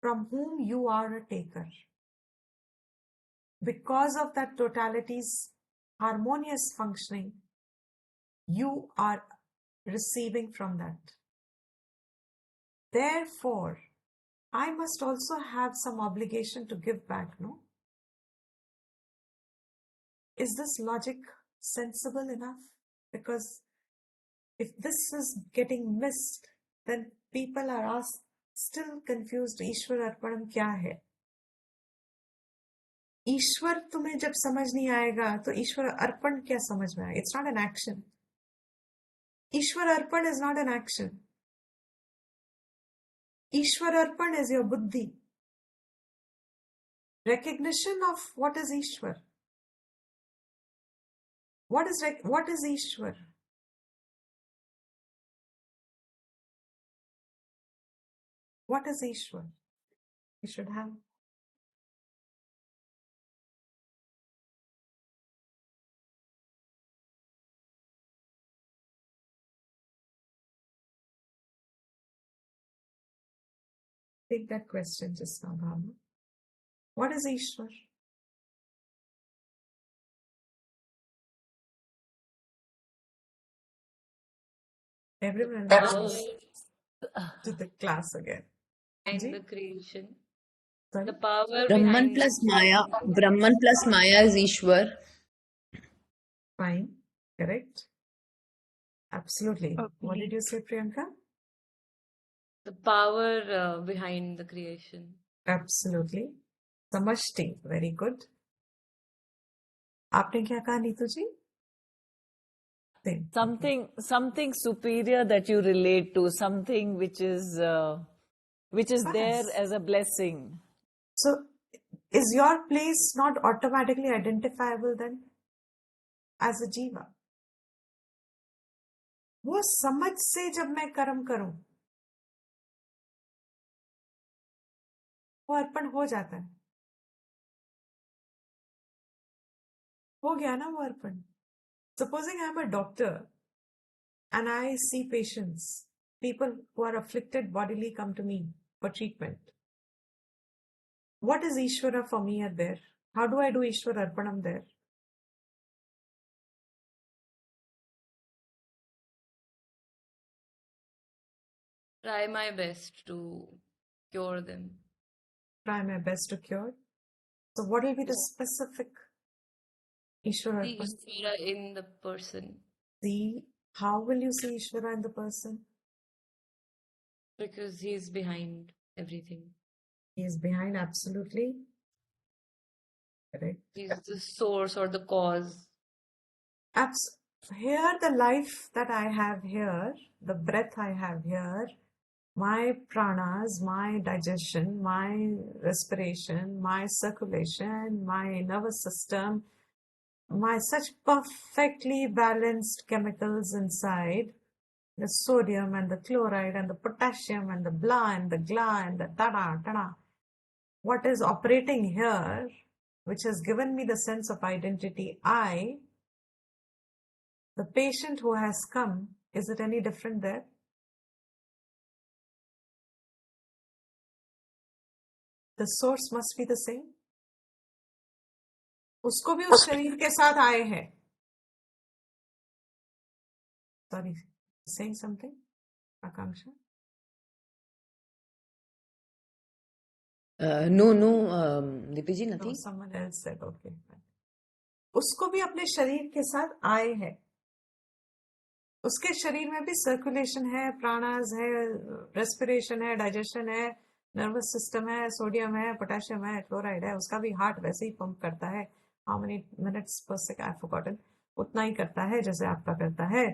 from whom you are a taker. Because of that totality's harmonious functioning, you are receiving from that. Therefore, I must also have some obligation to give back, no? Is this logic sensible enough? Because if this is getting missed, then people are still confused. ईश्वर अर्पणम क्या है? ईश्वर तुम्हें जब समझ नहीं आएगा तो ईश्वर अर्पण क्या समझ में आएगा? It's not an action. Ishwar Arpan is not an action. Ishwar Arpan is your buddhi. Recognition of what is Ishwar. What is Ishwar? What is Ishwar? You should have. Take that question just now, Bhavna. What is Ishwar? Everyone else to the class again. Behind the creation. Sorry? The power Brahman behind plus Maya is Ishwar. Fine. Correct. Absolutely. Okay. What did you say, Priyanka? the power behind the creation. Absolutely. Samashti. Very good. आपने क्या कहा नीतू जी? Something superior that you relate to, something which is there as a blessing. So Is your place not automatically identifiable then as a jiva? वो समझ से जब मैं कर्म करूं वो अर्पण हो जाता है, हो गया ना वो अर्पण. Supposing I'm a doctor and I see patients, people who are afflicted bodily come to me for treatment. What is Ishvara for me at there? How do I do Ishvara Arpanam there? Try my best to cure them. Try my best to cure. So what will be the specific Ishvara See Arpan? Ishvara in the person. See, how will you see Ishvara in the person? Because he's behind everything. He is behind, absolutely. Correct. He's the source or the cause. Here, the life that I have here, the breath I have here, my pranas, my digestion, my respiration, my circulation, my nervous system, my such perfectly balanced chemicals inside, the sodium and the chloride and the potassium and the blah and the gla and the tada. What is operating here, which has given me the sense of identity, I, the patient who has come, is it any different there? The source must be the same. उसको भी उस शरीर के साथ आए हैं. Sorry, saying something, Akanksha? No, Dipi ji, No, nothing. someone else said, okay. उसको भी अपने शरीर के साथ आए हैं. उसके शरीर में भी सर्कुलेशन है, प्राणास है, रेस्पिरेशन है, डाइजेशन है, नर्वस सिस्टम है, सोडियम है, पोटेशियम है, क्लोराइड है. उसका भी हार्ट वैसे ही पंप करता है. हाउ मेनी मिनट्स पर सेकंड, आई फॉरगॉटन. उतना ही करता है जैसे आपका करता है.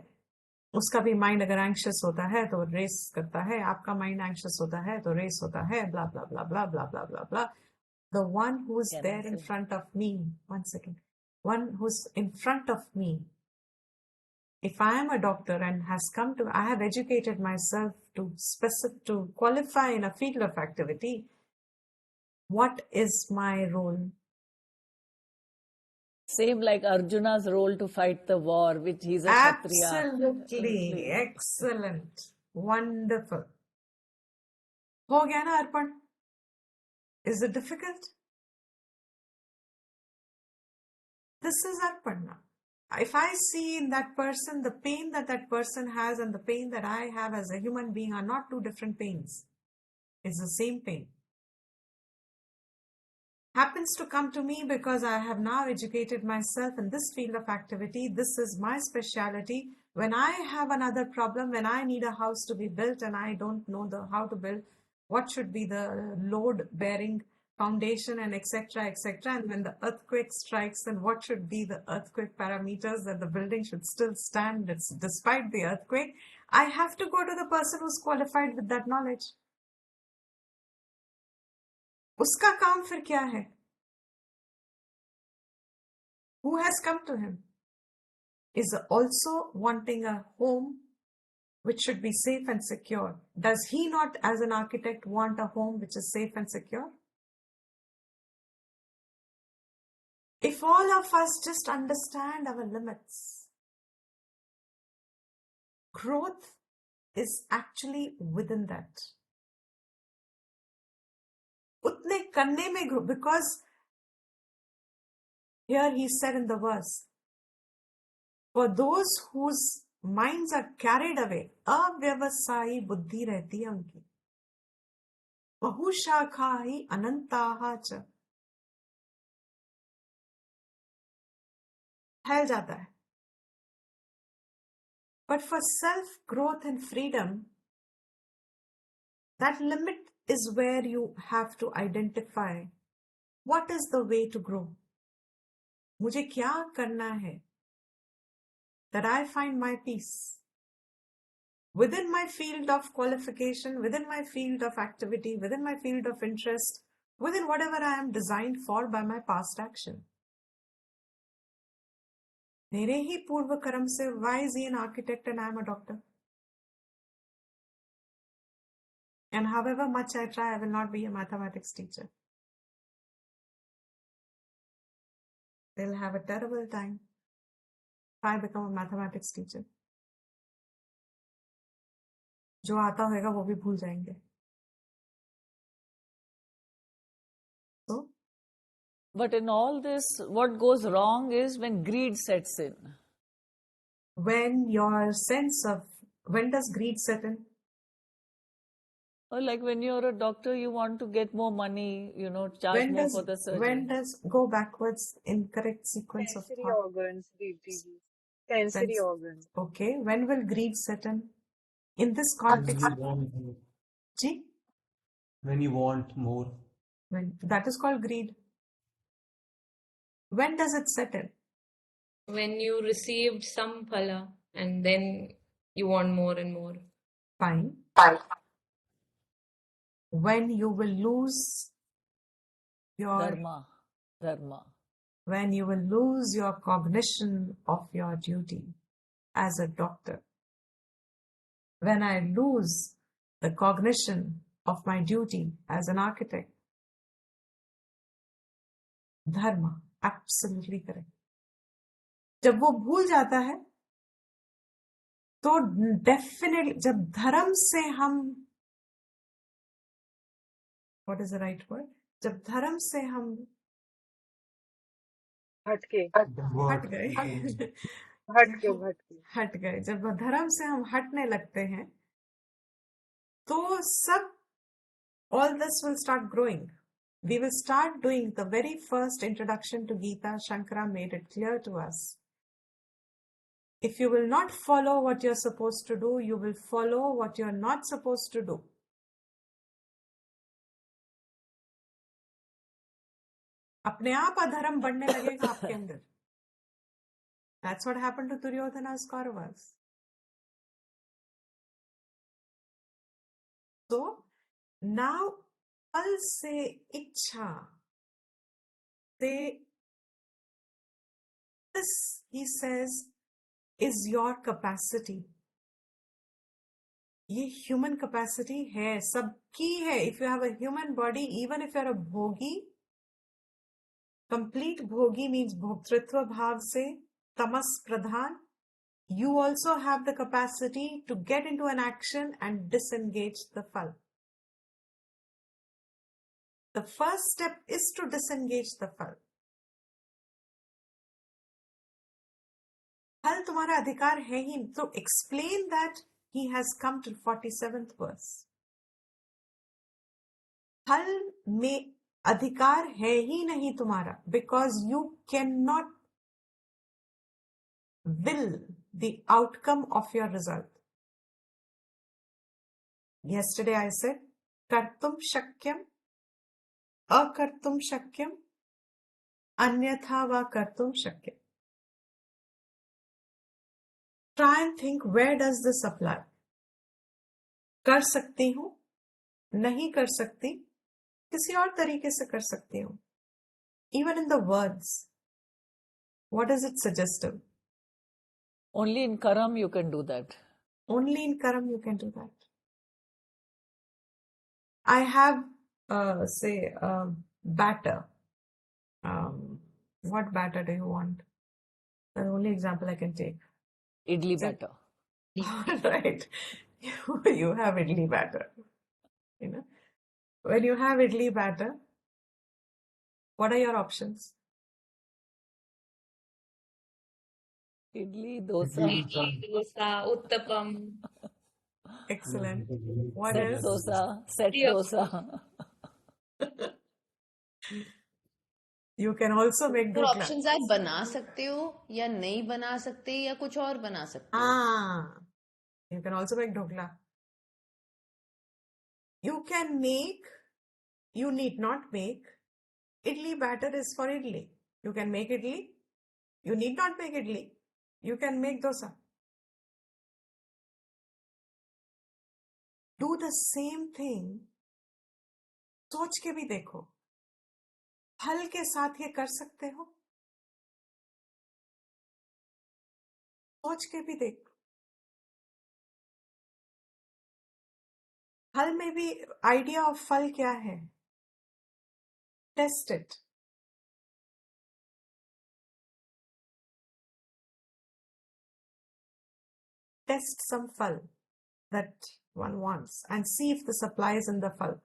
उसका भी माइंड अगर एंग्शियस होता है तो रेस करता है. आपका माइंड एंग्शियस होता है तो रेस होता है. ब्ला ब्ला ब्ला ब्ला ब्ला ब्ला ब्ला ब्ला. The one who is there in front of me, one second, one who's in front of me, if I am a doctor and has come to, I have educated myself to qualify in a field of activity, what is my role? Same like Arjuna's role to fight the war, which he's a Kshatriya. Absolutely, excellent, wonderful. हो गया ना अर्पण? Is it difficult? This is arpan. If I see in that person the pain that that person has and the pain that I have as a human being are not two different pains. It's the same pain. Happens to come to me because I have now educated myself in this field of activity. This is my specialty. When I have another problem, when I need a house to be built and I don't know how to build, what should be the load bearing foundation and etc. And when the earthquake strikes, then what should be the earthquake parameters that the building should still stand despite the earthquake? I have to go to the person who's qualified with that knowledge. उसका काम फिर क्या है? Who has come to him? Is also wanting a home which should be safe and secure. Does he not, as an architect, want a home which is safe and secure? If all of us just understand our limits, growth is actually within that. Utne करने में grow, because here he said in the verse, for those whose minds are carried away, अव्यवसायी बुद्धि रहती है उनकी. बहुशाखाहि अनंताहा च. फैल जाता है. But for self-growth and freedom, that limit is where you have to identify what is the way to grow. मुझे क्या करना है? That I find my peace. Within my field of qualification, within my field of activity, within my field of interest, within whatever I am designed for by my past action. मेरे ही पूर्व कर्म से, why is he an architect and I am a doctor? And however much I try, I will not be a mathematics teacher. They'll have a terrible time if I become a mathematics teacher. जो आता होगा वो भी भूल जाएंगे. So, But in all this, what goes wrong is when greed sets in. when does greed set in? Or like when you're a doctor, you want to get more money, charge more for the surgery. When does go backwards in correct sequence of Sensory thought? organs, sensory organs. Okay, when will greed set in? In this context, Ji? When you want more. That is called greed. When does it set in? When you received some phala and then you want more and more. Fine. When you will lose your Dharma. when you will lose your cognition of your duty as a doctor. When I lose the cognition of my duty as an architect. Dharma, absolutely correct. जब वो भूल जाता है तो definitely जब धर्म से हम what is the right word? जब धर्म से हम हट गए जब धर्म से हम हटने लगते हैं तो सब all this will start growing. We will start doing the very first introduction to Gita. Shankara made it clear to us. If you will not follow what you're supposed to do, you will follow what you're not supposed to do. अपने आप अधर्म बढ़ने लगेगा आपके अंदर. That's what happened to Duryodhana's Kauravas. So, now, फल से इच्छा से, this, he says, is your capacity. ये human capacity है, सबकी है. If you have a human body, even if you're a bhogi, complete bhogi means bhoktritva bhav se, tamas pradhan, you also have the capacity to get into an action and disengage the phal. The first step is to disengage the phal. फल तुम्हारा अधिकार है ही. So explain that he has come to 47th verse. फल में अधिकार है ही नहीं तुम्हारा, because you cannot will the outcome of your result. Yesterday I said, kartum shakyam, akartum shakyam, anyatha va kartum shakyam. Try and think, where does this apply? कर सकती हूँ, नहीं कर सकती, किसी और तरीके से कर सकती हूँ. Even in the words, what is it suggestive? Only in Karam you can do that. Only in Karam you can do that. I have, say, batter. What batter do you want? The only example I can take. Idli batter. Right. You have idli batter. When you have idli batter, what are your options? Idli, dosa. Dosa, uttapam. Excellent. What Set else? dosa. Set dosa. You can also make तो dhokla. Options आप बना सकते हो या नहीं बना सकते या कुछ और बना सकते हो. You can also make dhokla. You can make, you need not make. Idli batter is for idli. You can make idli. You need not make idli. You can make dosa. Do the same thing. सोच के भी देखो. फल के साथ ये कर सकते हो? सोच के भी देख। फल में भी आइडिया ऑफ फल क्या है? Test it. Test some phal that one wants and see if this applies in the phal.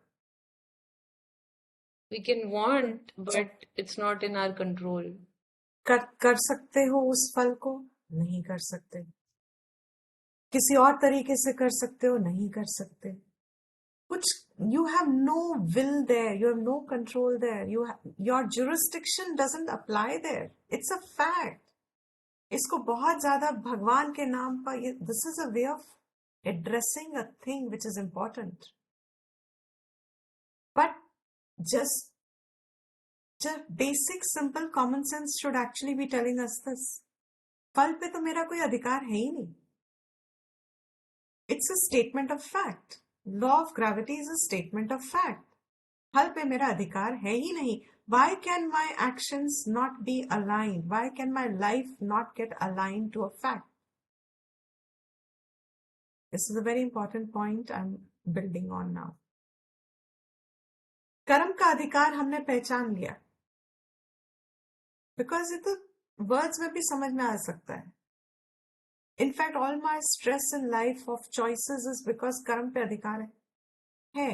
We can want, but it's not in our control. कर सकते हो उस फल को? नहीं कर सकते। किसी और तरीके से कर सकते हो? नहीं कर सकते। कुछ you have no will there, you have no control there, your jurisdiction doesn't apply there. It's a fact. इसको बहुत ज्यादा भगवान के नाम पर this is a way of addressing a thing which is important. But just basic simple common sense should actually be telling us this. फल पे तो मेरा कोई अधिकार है ही नहीं. It's a statement of fact. Law of gravity is a statement of fact. फल पे मेरा अधिकार है ही नहीं. Why can my actions not be aligned? Why can my life not get aligned to a fact? This is a very important point I'm building on now. कर्म का अधिकार हमने पहचान लिया. Because it तो words में भी समझ में आ सकता है. In fact, all my stress in life of choices is because कर्म पे अधिकार है.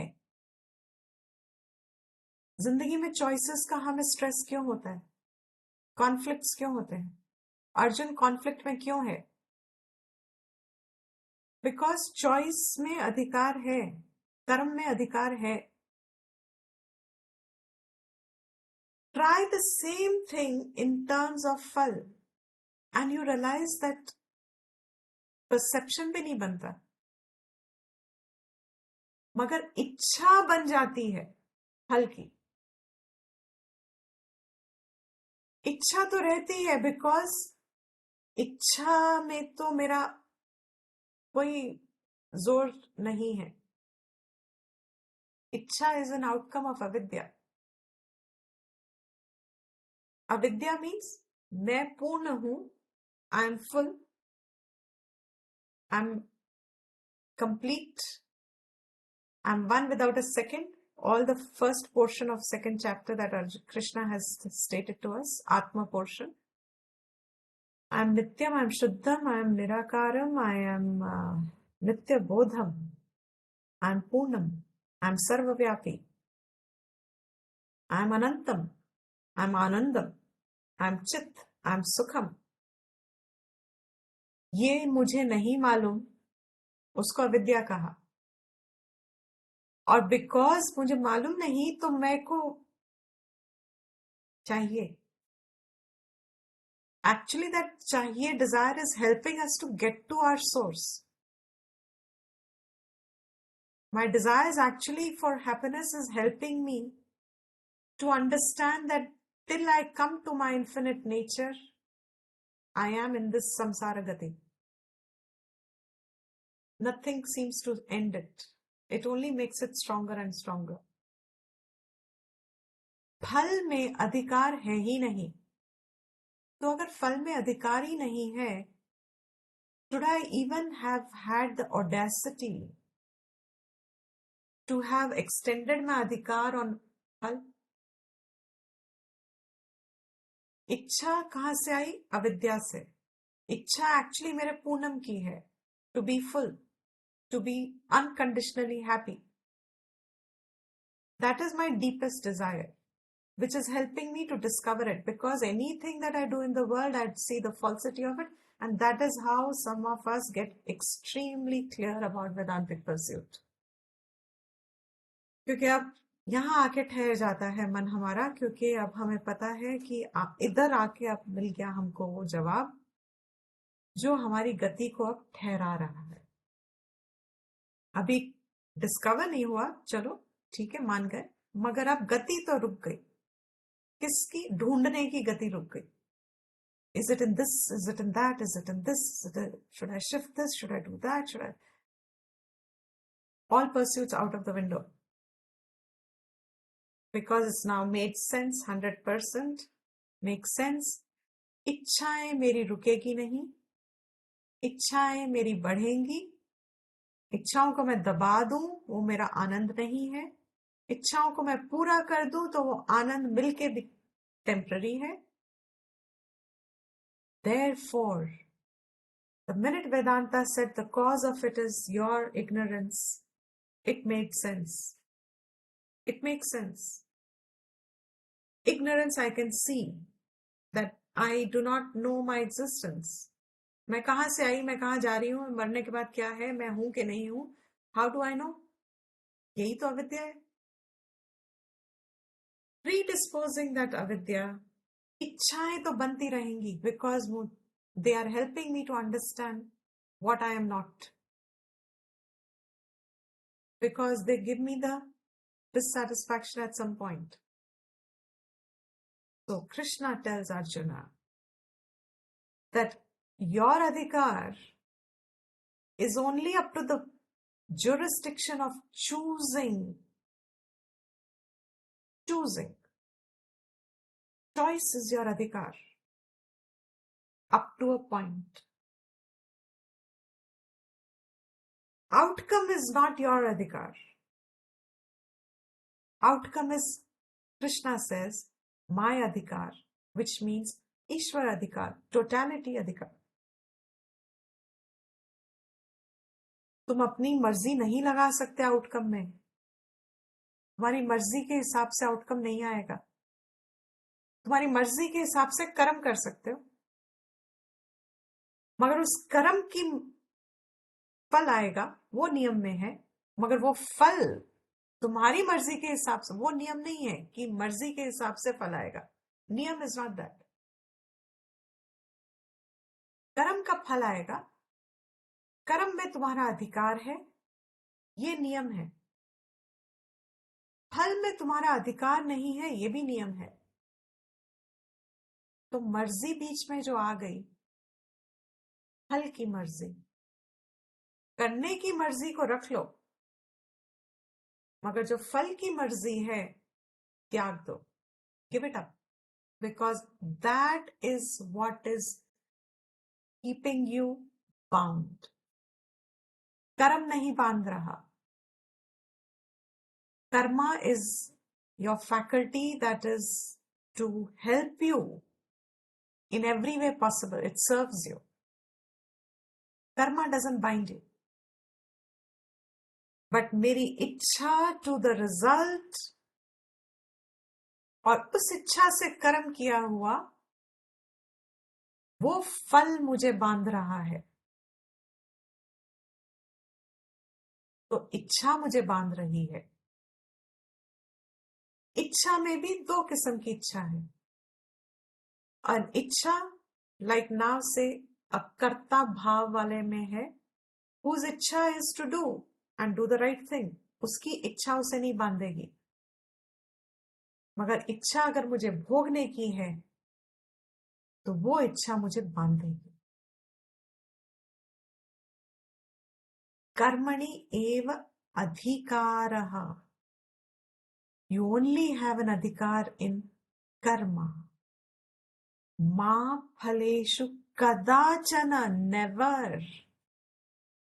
जिंदगी में choices का हमें stress क्यों होता है? Conflicts क्यों होते हैं? अर्जुन conflict में क्यों है? Because choice में अधिकार है, कर्म में अधिकार है. Try the same thing in terms of फल and you realize that perception भी नहीं बनता, मगर इच्छा बन जाती है फल की. इच्छा तो रहती है because इच्छा में तो मेरा कोई जोर नहीं है. इच्छा is an outcome of avidya. अविद्या means मैं पूर्ण हूं, I am full, I am complete, I am one without a second. All the first portion of second chapter that Krishna has stated to us, Atma portion. I am Nityam, I am Shuddham, I am Nirakaram, I am Nitya Bodham, I am Purnam, I am Sarvavyapi, I am Anantam, I am Anandam, I am Chit, I am Sukham. ये मुझे नहीं मालूम, उसको अविद्या कहा. और because मुझे मालूम नहीं तो मैं को चाहिए. Actually, that चाहिए desire is helping us to get to our source. My desires actually for happiness is helping me to understand that till I come to my infinite nature, I am in this samsara gati. Nothing seems to end it. It only makes it stronger and stronger. फल में अधिकार है ही नहीं, तो अगर फल में अधिकार ही नहीं है, should I even have had the audacity to have extended my अधिकार on फल? इच्छा कहां से आई? अविद्या से. इच्छा एक्चुअली मेरे पूनम की है, to be full, to be unconditionally happy. That is my deepest desire, which is helping me to discover it, because anything that I do in the world, I'd see the falsity of it, and that is how some of us get extremely clear about Vedantic pursuit. क्योंकि अब यहाँ आके ठहर जाता है मन हमारा, क्योंकि अब हमें पता है कि इधर आके अब मिल गया हमको वो जवाब जो हमारी गति को अब ठहरा रहा है. अभी डिस्कवर नहीं हुआ, चलो ठीक है मान गए, मगर अब गति तो रुक गई. किसकी? ढूंढने की गति रुक गई. Is it in this? Is it in that? Is it in this? Should I shift this? Should I do that? Should I? All pursuits out of the window. because it's now made sense, 100% makes sense. इच्छाएं मेरी रुकेगी नहीं, इच्छाएं मेरी बढ़ेंगी, इच्छाओं को मैं दबा दूं वो मेरा आनंद नहीं है, इच्छाओं को मैं पूरा कर दूं तो वो आनंद मिलके भी टेम्पररी है. Therefore, the minute Vedanta said the cause of it is your ignorance, it made sense. It makes sense. Ignorance, I can see that I do not know my existence. मैं कहाँ से आई, मैं कहाँ जा रही हूँ, मरने के बाद क्या है, मैं हूं कि नहीं हूं, हाउ डू आई नो? यही तो अविद्या है. Predisposing that avidya, इच्छाएं तो बनती रहेंगी because they are helping me to understand what I am not. Because they give me the dissatisfaction at some point. So Krishna tells Arjuna that your adhikar is only up to the jurisdiction of choosing. Choosing. Choice is your adhikar. Up to a point. Outcome is not your adhikar. Outcome is, Krishna says, my adhikar, which means Ishwar adhikar, totality adhikar. तुम अपनी मर्जी नहीं लगा सकते outcome में. तुम्हारी मर्जी के हिसाब से आउटकम नहीं आएगा. तुम्हारी मर्जी के हिसाब से कर्म कर सकते हो, मगर उस कर्म की फल आएगा वो नियम में है, मगर वो फल तुम्हारी मर्जी के हिसाब से, वो नियम नहीं है कि मर्जी के हिसाब से फल आएगा. नियम इज नॉट दैट. कर्म का फल आएगा, कर्म में तुम्हारा अधिकार है, ये नियम है. फल में तुम्हारा अधिकार नहीं है, ये भी नियम है. तो मर्जी बीच में जो आ गई, फल की मर्जी, करने की मर्जी को रख लो, मगर जो फल की मर्जी है त्याग दो. Give it up, because that is what is keeping you bound. कर्म नहीं बांध रहा. Karma is your faculty that is to help you in every way possible. It serves you. Karma doesn't bind you. But मेरी इच्छा to the result और उस इच्छा से कर्म किया हुआ वो फल मुझे बांध रहा है. तो इच्छा मुझे बांध रही है. इच्छा में भी दो किस्म की इच्छा है. An इच्छा, like now say, a कर्ता भाव वाले में है, whose इच्छा is to do and do the right thing. उसकी इच्छा उसे नहीं बांधेगी. मगर इच्छा अगर मुझे भोगने की है तो वो इच्छा मुझे बांधेगी. कर्मणि एव अधिकारः. You only have an adhikar in karma. Ma phaleshu kadachana, never,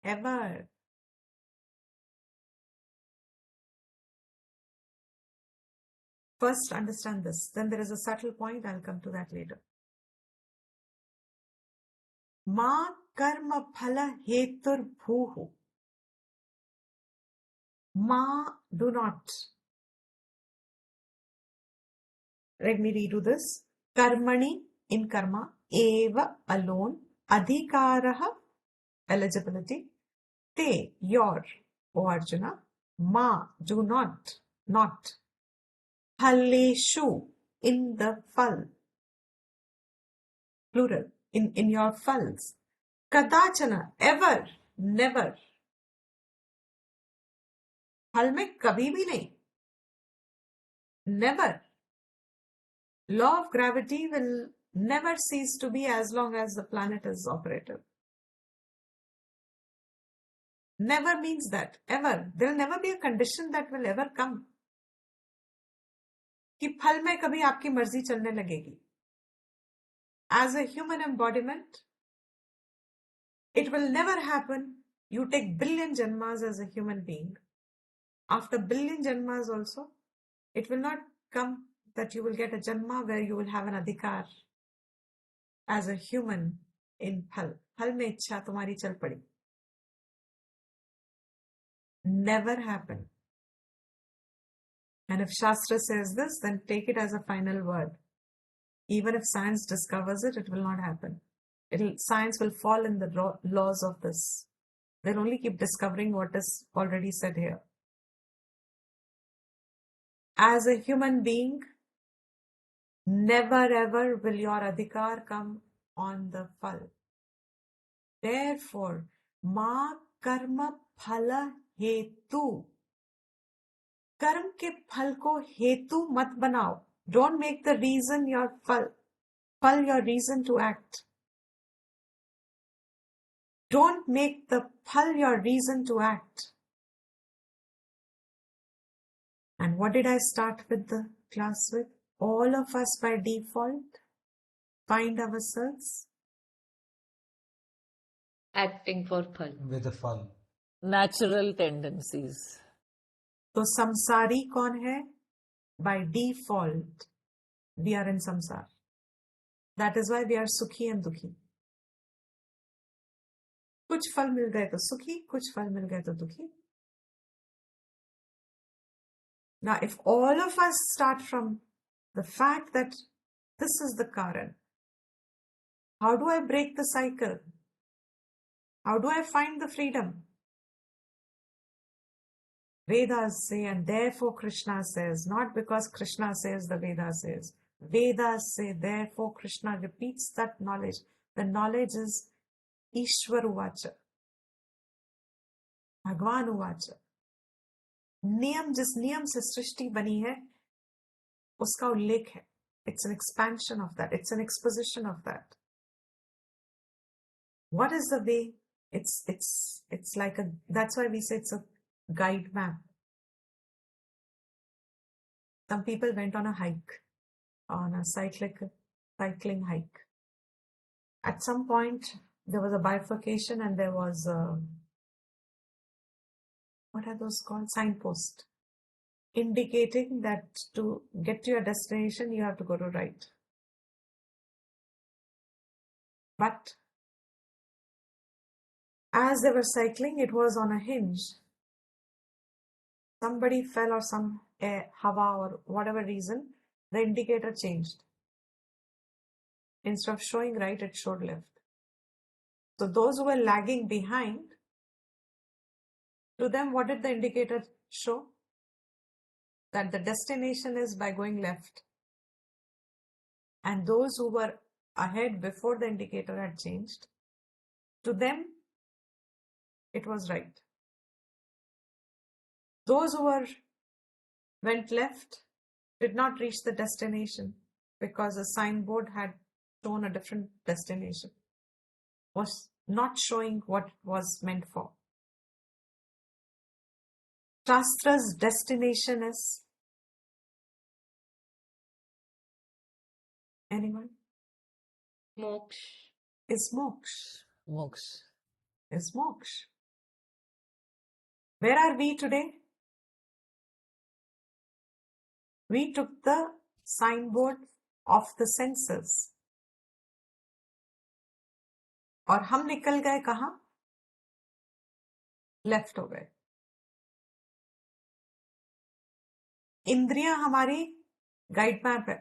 ever. First understand this, then there is a subtle point, I'll come to that later. Ma karma phala hetur bhuhu. Ma, do not. Let me redo this. Karmani, in karma, eva, alone, adhikaraha, eligibility, te, your, O Arjuna, ma, do not, not, phaleshu, in the phal, plural, in your phals, kadachana, ever, never, phal में कभी भी नहीं, never. Law of gravity will never cease to be as long as the planet is operative. Never means that, ever. There will never be a condition that will ever come. कि फल में कभी आपकी मर्जी चलने लगेगी. As a human embodiment, it will never happen. You take billion janmas as a human being. After billion janmas also, it will not come that you will get a janma where you will have an adhikar as a human in phal. Phal mein ichha tumhari chal padi. Never happen. And if Shastra says this, then take it as a final word. Even if science discovers it, it will not happen. Science will fall in the laws of this. They'll only keep discovering what is already said here. As a human being, never ever will your adhikar come on the phal. Therefore, ma karma phala hetu. कर्म के फल को हेतु मत बनाओ. Don't make the reason your फल your reason to act. Don't make the phal your reason to act. And what did I start with the class with? All of us by default find ourselves acting for phal. with a fun. Natural tendencies. तो संसारी कौन है? By default, we are in samsar. That is why we are sukhi and dukhi. कुछ फल मिल गए तो सुखी, कुछ फल मिल गए तो दुखी. Now, if all of us start from the fact that this is the Karan, how do I break the cycle? How do I find the freedom? Vedas say, and therefore Krishna says, not because Krishna says, the Vedas says. Vedas say, therefore Krishna repeats that knowledge. The knowledge is Ishwar Uvacha. Bhagwan Uvacha. नियम जिस नियम से सृष्टि बनी है उसका उल्लेख है. It's an expansion of that. It's an exposition of that. What is the way? It's like a, that's why we say it's a guide map. Some people went on a hike, on a cycling hike. At some point, there was a bifurcation and there was a, what are those called? Signpost. Indicating that to get to your destination, you have to go to right. But as they were cycling, it was on a hinge. Somebody fell or some hawa or whatever reason, the indicator changed. Instead of showing right, it showed left. So those who were lagging behind, to them, what did the indicator show? That the destination is by going left. And those who were ahead before the indicator had changed, to them, it was right. Those who went left did not reach the destination because the signboard had shown a different destination, was not showing what it was meant for. Shastra's destination is, anyone? Moksha. Is moksha. Moksha. Is moksha. Where are we today? We took the signboard of the senses. और हम निकल गए कहाँ? Left हो गए. इंद्रियां हमारी guide map है.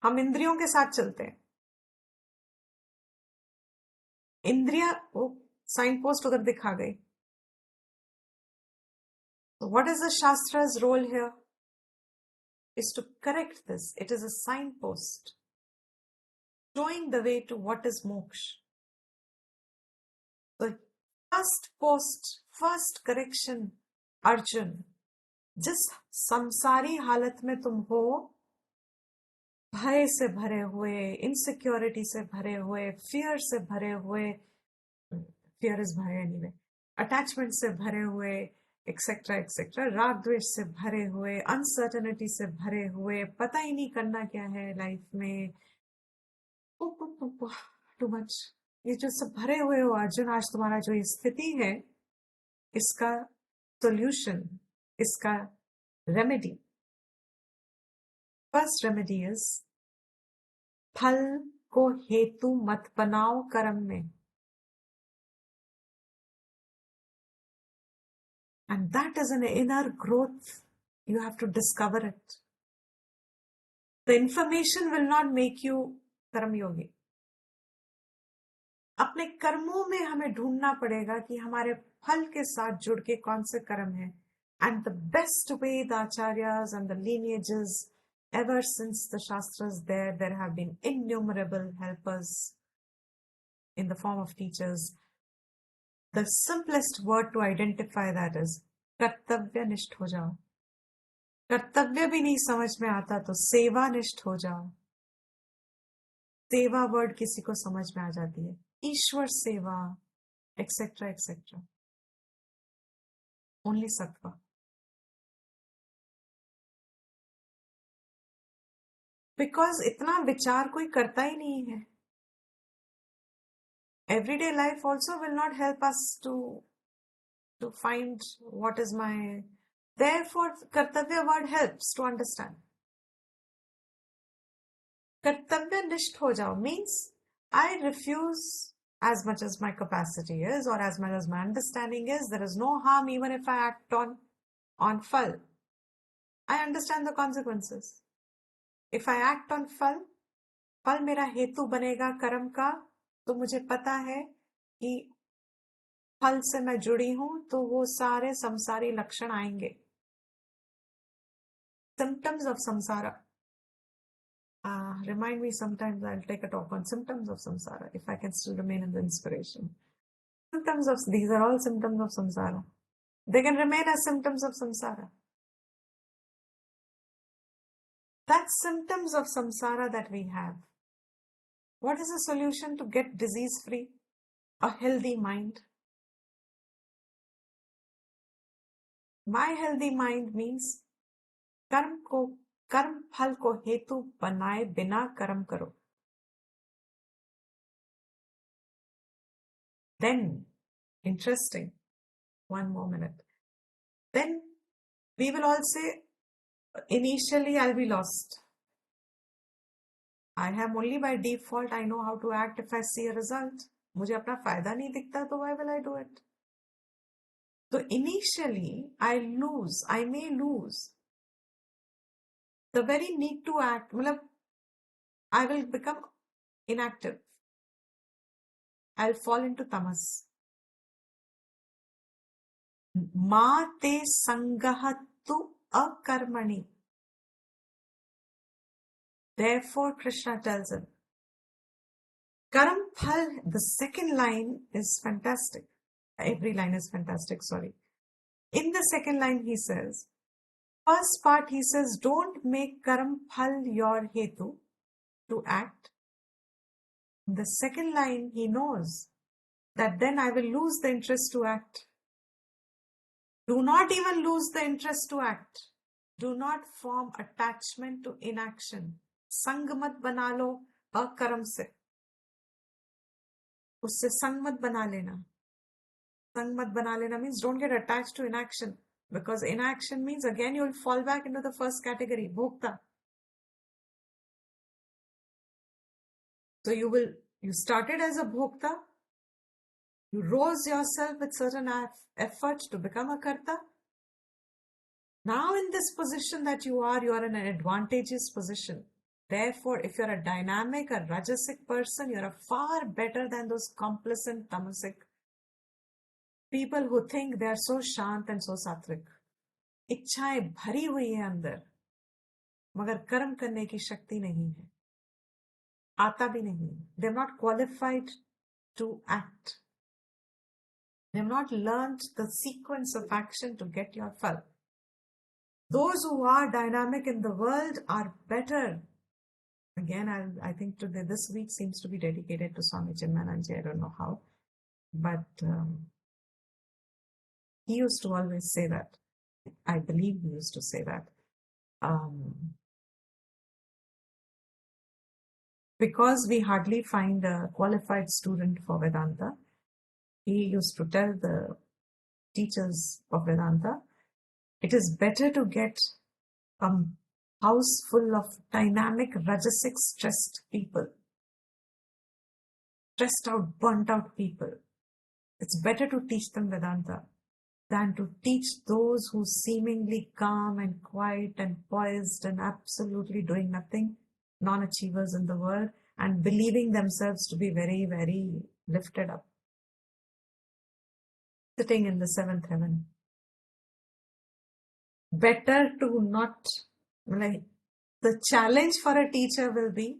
हम इंद्रियों के साथ चलते हैं. इंद्रियां वो साइन पोस्ट उधर दिखा गई. So what is the Shastra's role here? Is to correct this. It is a signpost showing the way to what is moksha. The first correction, Arjun, जिस संसारी हालत में तुम हो, भय से भरे हुए, इनसिक्योरिटी से भरे हुए, फियर से भरे हुए, फियर इज भय anyway, अटैचमेंट से भरे हुए, एक्सेट्रा एक्सेट्रा, राग द्वेष से भरे हुए, अनसर्टनिटी से भरे हुए, पता ही नहीं करना क्या है लाइफ में, टू मच, ये जो सब भरे हुए हो अर्जुन, आज तुम्हारा जो स्थिति है, इसका सोल्यूशन, इसका रेमेडी, फर्स्ट रेमेडी इज फल को हेतु मत बनाओ कर्म में. And that is an inner growth. You have to discover it. The information will not make you कर्म योगी. अपने कर्मों में हमें ढूंढना पड़ेगा कि हमारे फल के साथ जुड़ के कौन से कर्म है. And the best way the acharyas and the lineages, ever since the shastras there have been innumerable helpers in the form of teachers. The simplest word to identify that is कर्तव्यनिष्ठ हो जाओ. कर्तव्य भी नहीं समझ में आता तो सेवानिष्ठ हो जाओ. सेवा वर्ड किसी को समझ में आ जाती है, ईश्वर सेवा, etcetera etcetera. Only Satva. Because इतना विचार कोई करता ही नहीं है. Everyday life also will not help us to find what is my. Therefore, kartavya word helps to understand. Kartavya nisht ho jao means I refuse, as much as my capacity is or as much as my understanding is, there is no harm even if I act on phal. I understand the consequences. If I act on phal मेरा हेतु बनेगा कर्म का, तो मुझे पता है कि फल से मैं जुड़ी हूं तो वो सारे संसारी लक्षण आएंगे. Symptoms of samsara. Remind me sometimes, I'll take a talk on symptoms of samsara if I can still remain in the inspiration. These are all symptoms of samsara. They can remain as symptoms of samsara. That's symptoms of samsara that we have. What is the solution to get disease free? A healthy mind. My healthy mind means कर्म फल को हेतु बनाए बिना कर्म करो. Then, interesting, one more minute. Then we will all say, initially I'll be lost. I have only by default, I know how to act if I see a result. मुझे अपना फायदा नहीं दिखता तो why will I do it? So initially I may lose the very need to act. I will become inactive. I'll fall into tamas. Ma te sangahattu akarmani. Therefore, Krishna tells him, Karam Phal, the second line is fantastic. Every line is fantastic, sorry. In the second line, he says, first part, he says, don't make Karam Phal your hetu to act. In the second line, he knows that then I will lose the interest to act. Do not even lose the interest to act. Do not form attachment to inaction. संग मत बना लो अकर्म से, उससे संग मत बना लेना. संग मत बना लेना means don't get attached to inaction, because inaction means again you will fall back into the first category, bhokta. So you started as a bhokta, you rose yourself with certain effort to become a karta. Now in this position that you are in an advantageous position. Therefore, if you're a dynamic, a rajasic person, you're far better than those complacent tamasic people who think they are so shant and so sattvic. इच्छाएं भरी हुई है अंदर, मगर कर्म करने की शक्ति नहीं है, आता भी नहीं. They're not qualified to act. They've not learned the sequence of action to get your phal. Those who are dynamic in the world are better. Again, I think today, this week seems to be dedicated to Swami Chinmayananji. I don't know how, but He used to always say that. I believe he used to say that. Because we hardly find a qualified student for Vedanta, he used to tell the teachers of Vedanta, it is better to get a house full of dynamic, rajasic, stressed people, stressed out, burnt out people. It's better to teach them Vedanta than to teach those who seemingly calm and quiet and poised and absolutely doing nothing, non-achievers in the world, and believing themselves to be very, very lifted up, sitting in the seventh heaven. Better to not, like, the challenge for a teacher will be,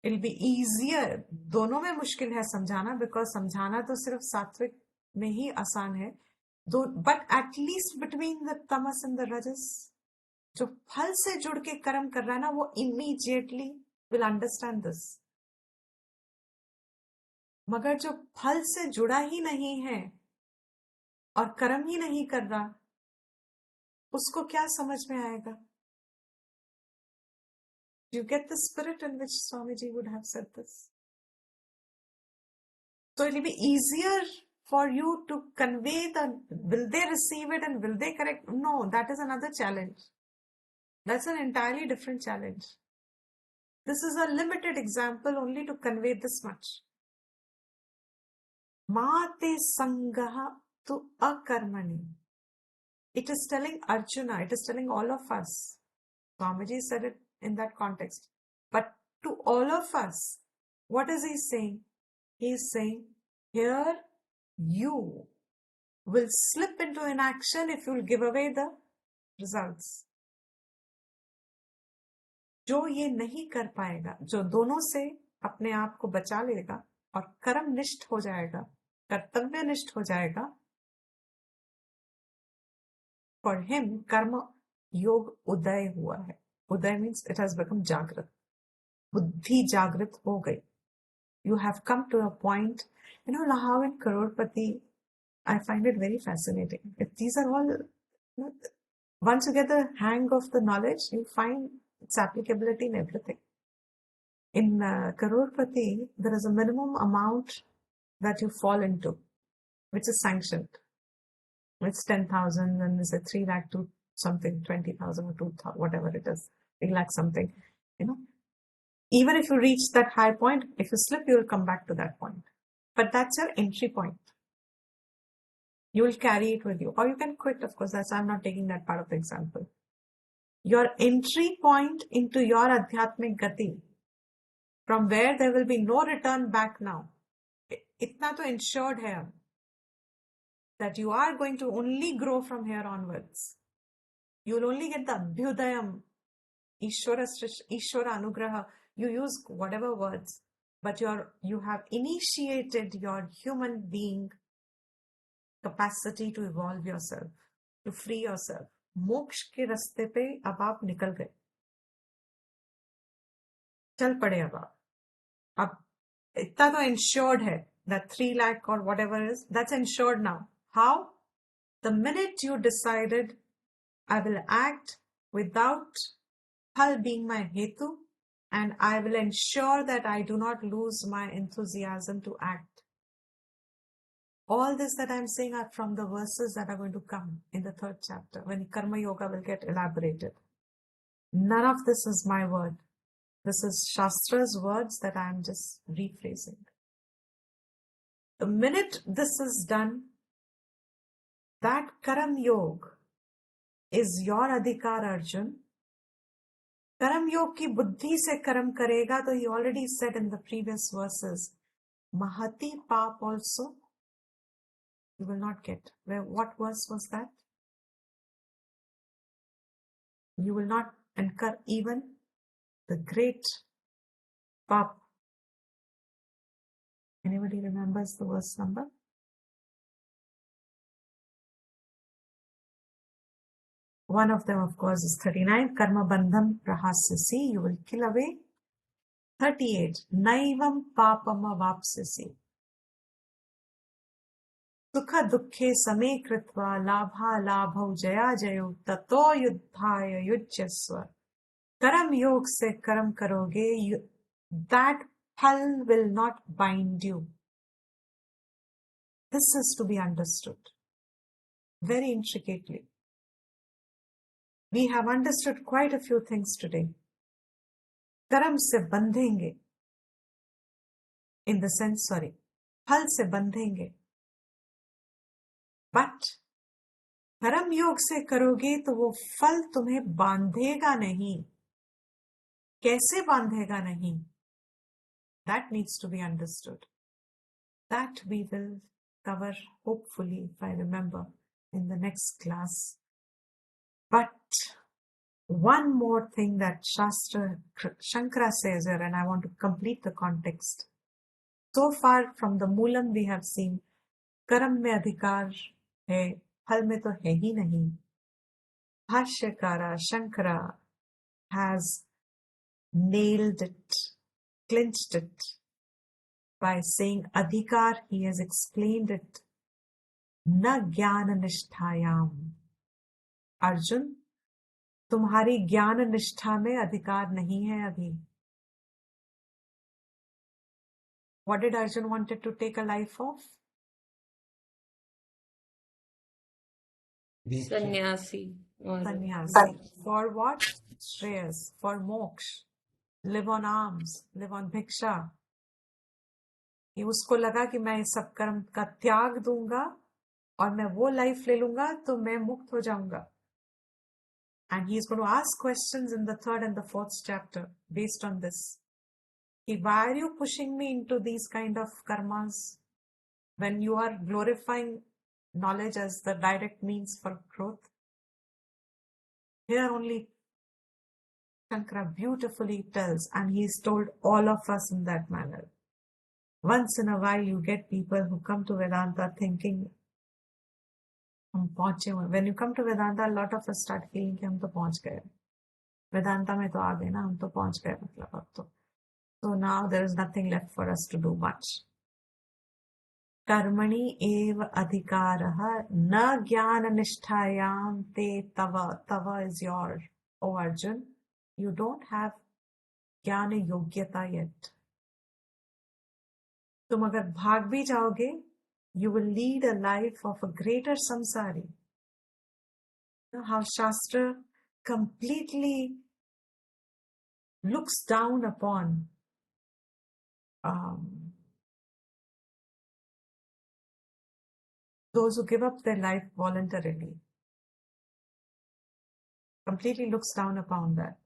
it'll be easier. दोनों में मुश्किल है समझाना, because समझाना तो सिर्फ सात्विक में ही आसान है. But at least between the tamas and the rajas, जो फल से जुड़ के कर्म कर रहा है ना, वो immediately will understand this. मगर जो फल से जुड़ा ही नहीं है और कर्म ही नहीं कर रहा, उसको क्या समझ में आएगा? You get the spirit in which Swamiji would have said this. So it will be easier for you to convey the, will they receive it and will they correct? No, that is another challenge. That's an entirely different challenge. This is a limited example only to convey this much. Mate sangaha tu akarmani. It is telling Arjuna, it is telling all of us. Swamiji said it in that context. But to all of us, what is he saying? He is saying, here you will slip into inaction if you will give away the results. जो ये नहीं कर पाएगा, जो दोनों से अपने आप को बचा लेगा और कर्म निष्ठ हो जाएगा, कर्तव्य निष्ठ हो जाएगा, for him karma योग उदय हुआ है. Uday means it has become jagrat. Buddhi jagrat ho gayi. You have come to a point, you know how in Crorepati, I find it very fascinating. These are all, once you get the hang of the knowledge, you find its applicability in everything. In Crorepati, there is a minimum amount that you fall into, which is sanctioned. It's 10,000 and there's a 3 lakh to something, 20,000 or 2,000, whatever it is, 3 lakh something, Even if you reach that high point, if you slip, you will come back to that point. But that's your entry point. You will carry it with you. Or you can quit, of course. I'm not taking that part of the example. Your entry point into your Adhyatmic Gati, from where there will be no return back now. Itna to ensured hai that you are going to only grow from here onwards. You will only get the Abhyudayam, Ishwara Anugraha. You use whatever words, but you have initiated your human being capacity to evolve yourself, to free yourself. मोक्ष के रास्ते पे अब आप निकल गए, चल पड़े अब इतना तो ensured है, that 3 lakh or whatever is, that's ensured now. How? The minute you decided, I will act without phal being my hetu, and I will ensure that I do not lose my enthusiasm to act. All this that I'm saying are from the verses that are going to come in the 3rd chapter, when Karma Yoga will get elaborated. None of this is my word. This is Shastra's words that I'm just rephrasing. The minute this is done, that Karam Yoga is your Adhikar, Arjun. Karam Yoga ki buddhi se karam karega, तो he already said in the previous verses, Mahati Paap also you will not get. What verse was that? You will not incur even the great Paap. Anybody remembers the verse number? One of them, of course, is 39. Karma bandham prahasyasi. You will kill away. 38. Naivam papam avapsyasi. सुख दुखे समे कृत्वा लाभा लाभौ जया जयो ततो युद्धाय युज्यस्व. कर्म योग से कर्म करोगे, that phal will not bind you. This is to be understood very intricately. We have understood quite a few things today. Karam se bandhenge, in the sense, phal se bandhenge. But कर्म योग से करोगे तो वो फल तुम्हें बांधेगा नहीं. कैसे बांधेगा नहीं? That needs to be understood. That we will cover, hopefully, if I remember, in the next class. But one more thing that Shankara says here, and I want to complete the context. So far from the Moolam we have seen, कर्म में अधिकार है, फल में तो है ही नहीं. Bhashyakara Shankara has nailed it, clinched it by saying adhikar. He has explained it. Na jnana nishtayam. Arjun, तुम्हारी ज्ञान निष्ठा में अधिकार नहीं है अभी. What did Arjun wanted to take a life of? Sannyasi. Sannyasi. For what? Shreyas. For moksha. Live on alms. Live on bhiksha. ये उसको लगा कि मैं इस सब कर्म का त्याग दूंगा और मैं वो लाइफ ले लूंगा तो मैं मुक्त हो जाऊंगा. And he is going to ask questions in the 3rd and the 4th chapter based on this. Why are you pushing me into these kind of karmas when you are glorifying knowledge as the direct means for growth? Here only Shankara beautifully tells, and he's told all of us in that manner. Once in a while you get people who come to Vedanta thinking, when you come to Vedanta, a lot of us start feeling कि हम तो पहुंच गए. Vedanta में तो आ गए ना, हम तो पहुंच गए मतलब अब तो. So now there is nothing left for us to do much. Karmani eva adhikaraha na jnana nishtayam te tava. Tava is your, O Arjun. You don't have jnana yogyata yet. तुम अगर भाग भी जाओगे, you will lead a life of a greater samsari. You know how Shastra completely looks down upon those who give up their life voluntarily. Completely looks down upon that.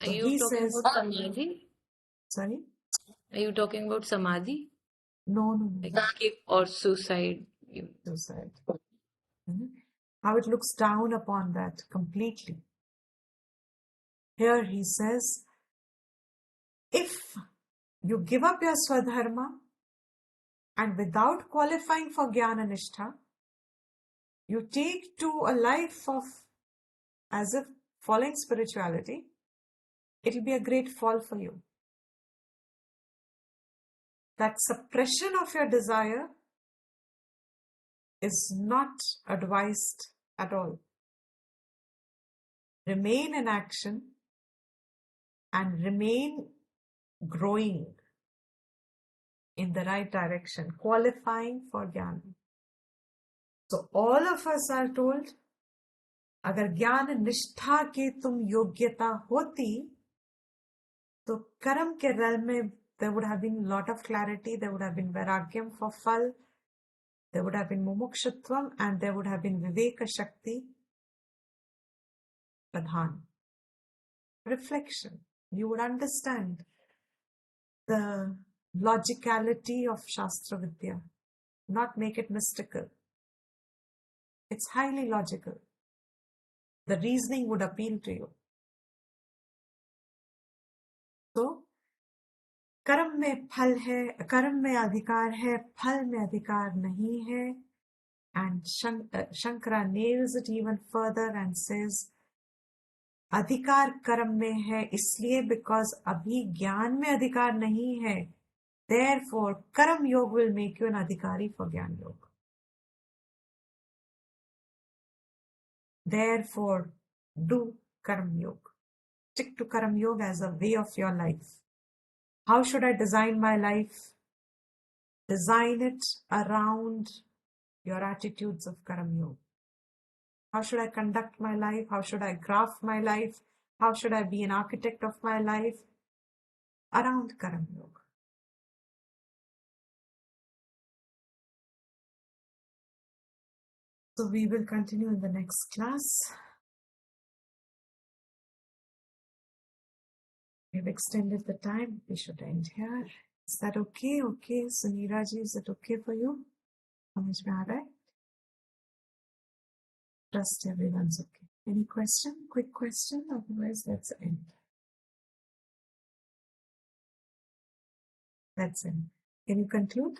Are you talking about samadhi? Sorry? Are you talking about samadhi? No. Like or suicide? Suicide. How it looks down upon that completely. Here he says, if you give up your swadharma and without qualifying for jnana nishtha, you take to a life of as if following spirituality, it will be a great fall for you. That suppression of your desire is not advised at all. Remain in action and remain growing in the right direction, qualifying for jnana. So all of us are told, अगर ज्ञान निष्ठा की तुम योग्यता होती, तो कर्म के realm में there would have been a lot of clarity, there would have been vairagyam for phal, there would have been mumukshutvam, and there would have been viveka shakti pradhan. Reflection. You would understand the logicality of Shastra Vidya, not make it mystical. It's highly logical. The reasoning would appeal to you. So, कर्म में फल है, कर्म में अधिकार है, फल में अधिकार नहीं है. And Shankara nails it even further and says, अधिकार कर्म में है इसलिए because अभी ज्ञान में अधिकार नहीं है. Therefore, Karam Yoga will make you an Adhikari for Gyan Yoga. Therefore, do Karam Yoga. Stick to Karam Yoga as a way of your life. How should I design my life? Design it around your attitudes of Karam Yoga. How should I conduct my life? How should I graph my life? How should I be an architect of my life? Around Karam Yoga. So we will continue in the next class. We've extended the time. We should end here. Is that okay? Okay, Sunira ji, is that okay for you? समझ में आ रहा है? Trust everyone's okay. Any question? Quick question? Otherwise, let's end. Let's end. Can you conclude?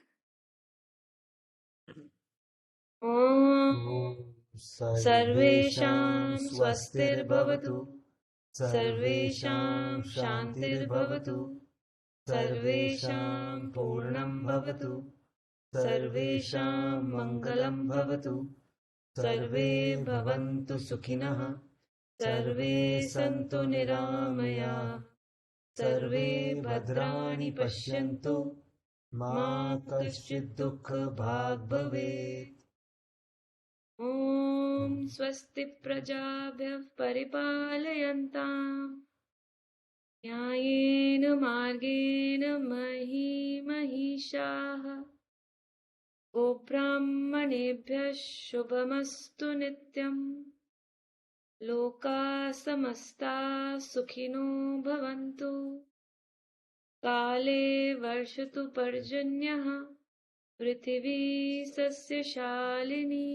ॐ सर्वेषां स्वस्तिर्भवतु सर्वेषां शान्तिर्भवतु सर्वेषां पूर्णं भवतु सर्वेषां मङ्गलं भवतु सर्वे भवन्तु सुखिनः सर्वे सन्तु निरामयाः सर्वे भद्राणि पश्यन्तु मा कश्चित् दुःखभाग् भवेत् ॐ स्वस्ति प्रजाभ्यः परिपालयन्ताम् न्यायेन मार्गेण महिषाः गोब्राह्मणेभ्यः शुभमस्तु नित्यम् लोकाः समस्ताः सुखिनो भवन्तु काले वर्षतु पर्जन्यः पृथिवी सस्यशालिनी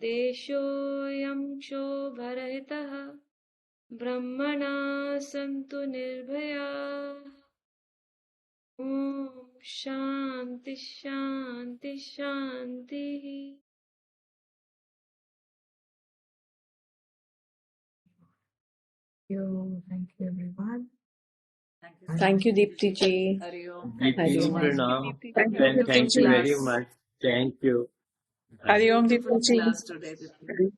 देशोऽयं क्षोभरहितः ब्रह्मणाः सन्तु निर्भयाः ॐ शान्ति शान्ति शान्तिः Thank you everyone. Thank you, Deepti ji. Hari Om. Deepti ji, pranam. Thank you very much. Thank you. Hari Om, Beautiful Deepti ji. class today, Deepti.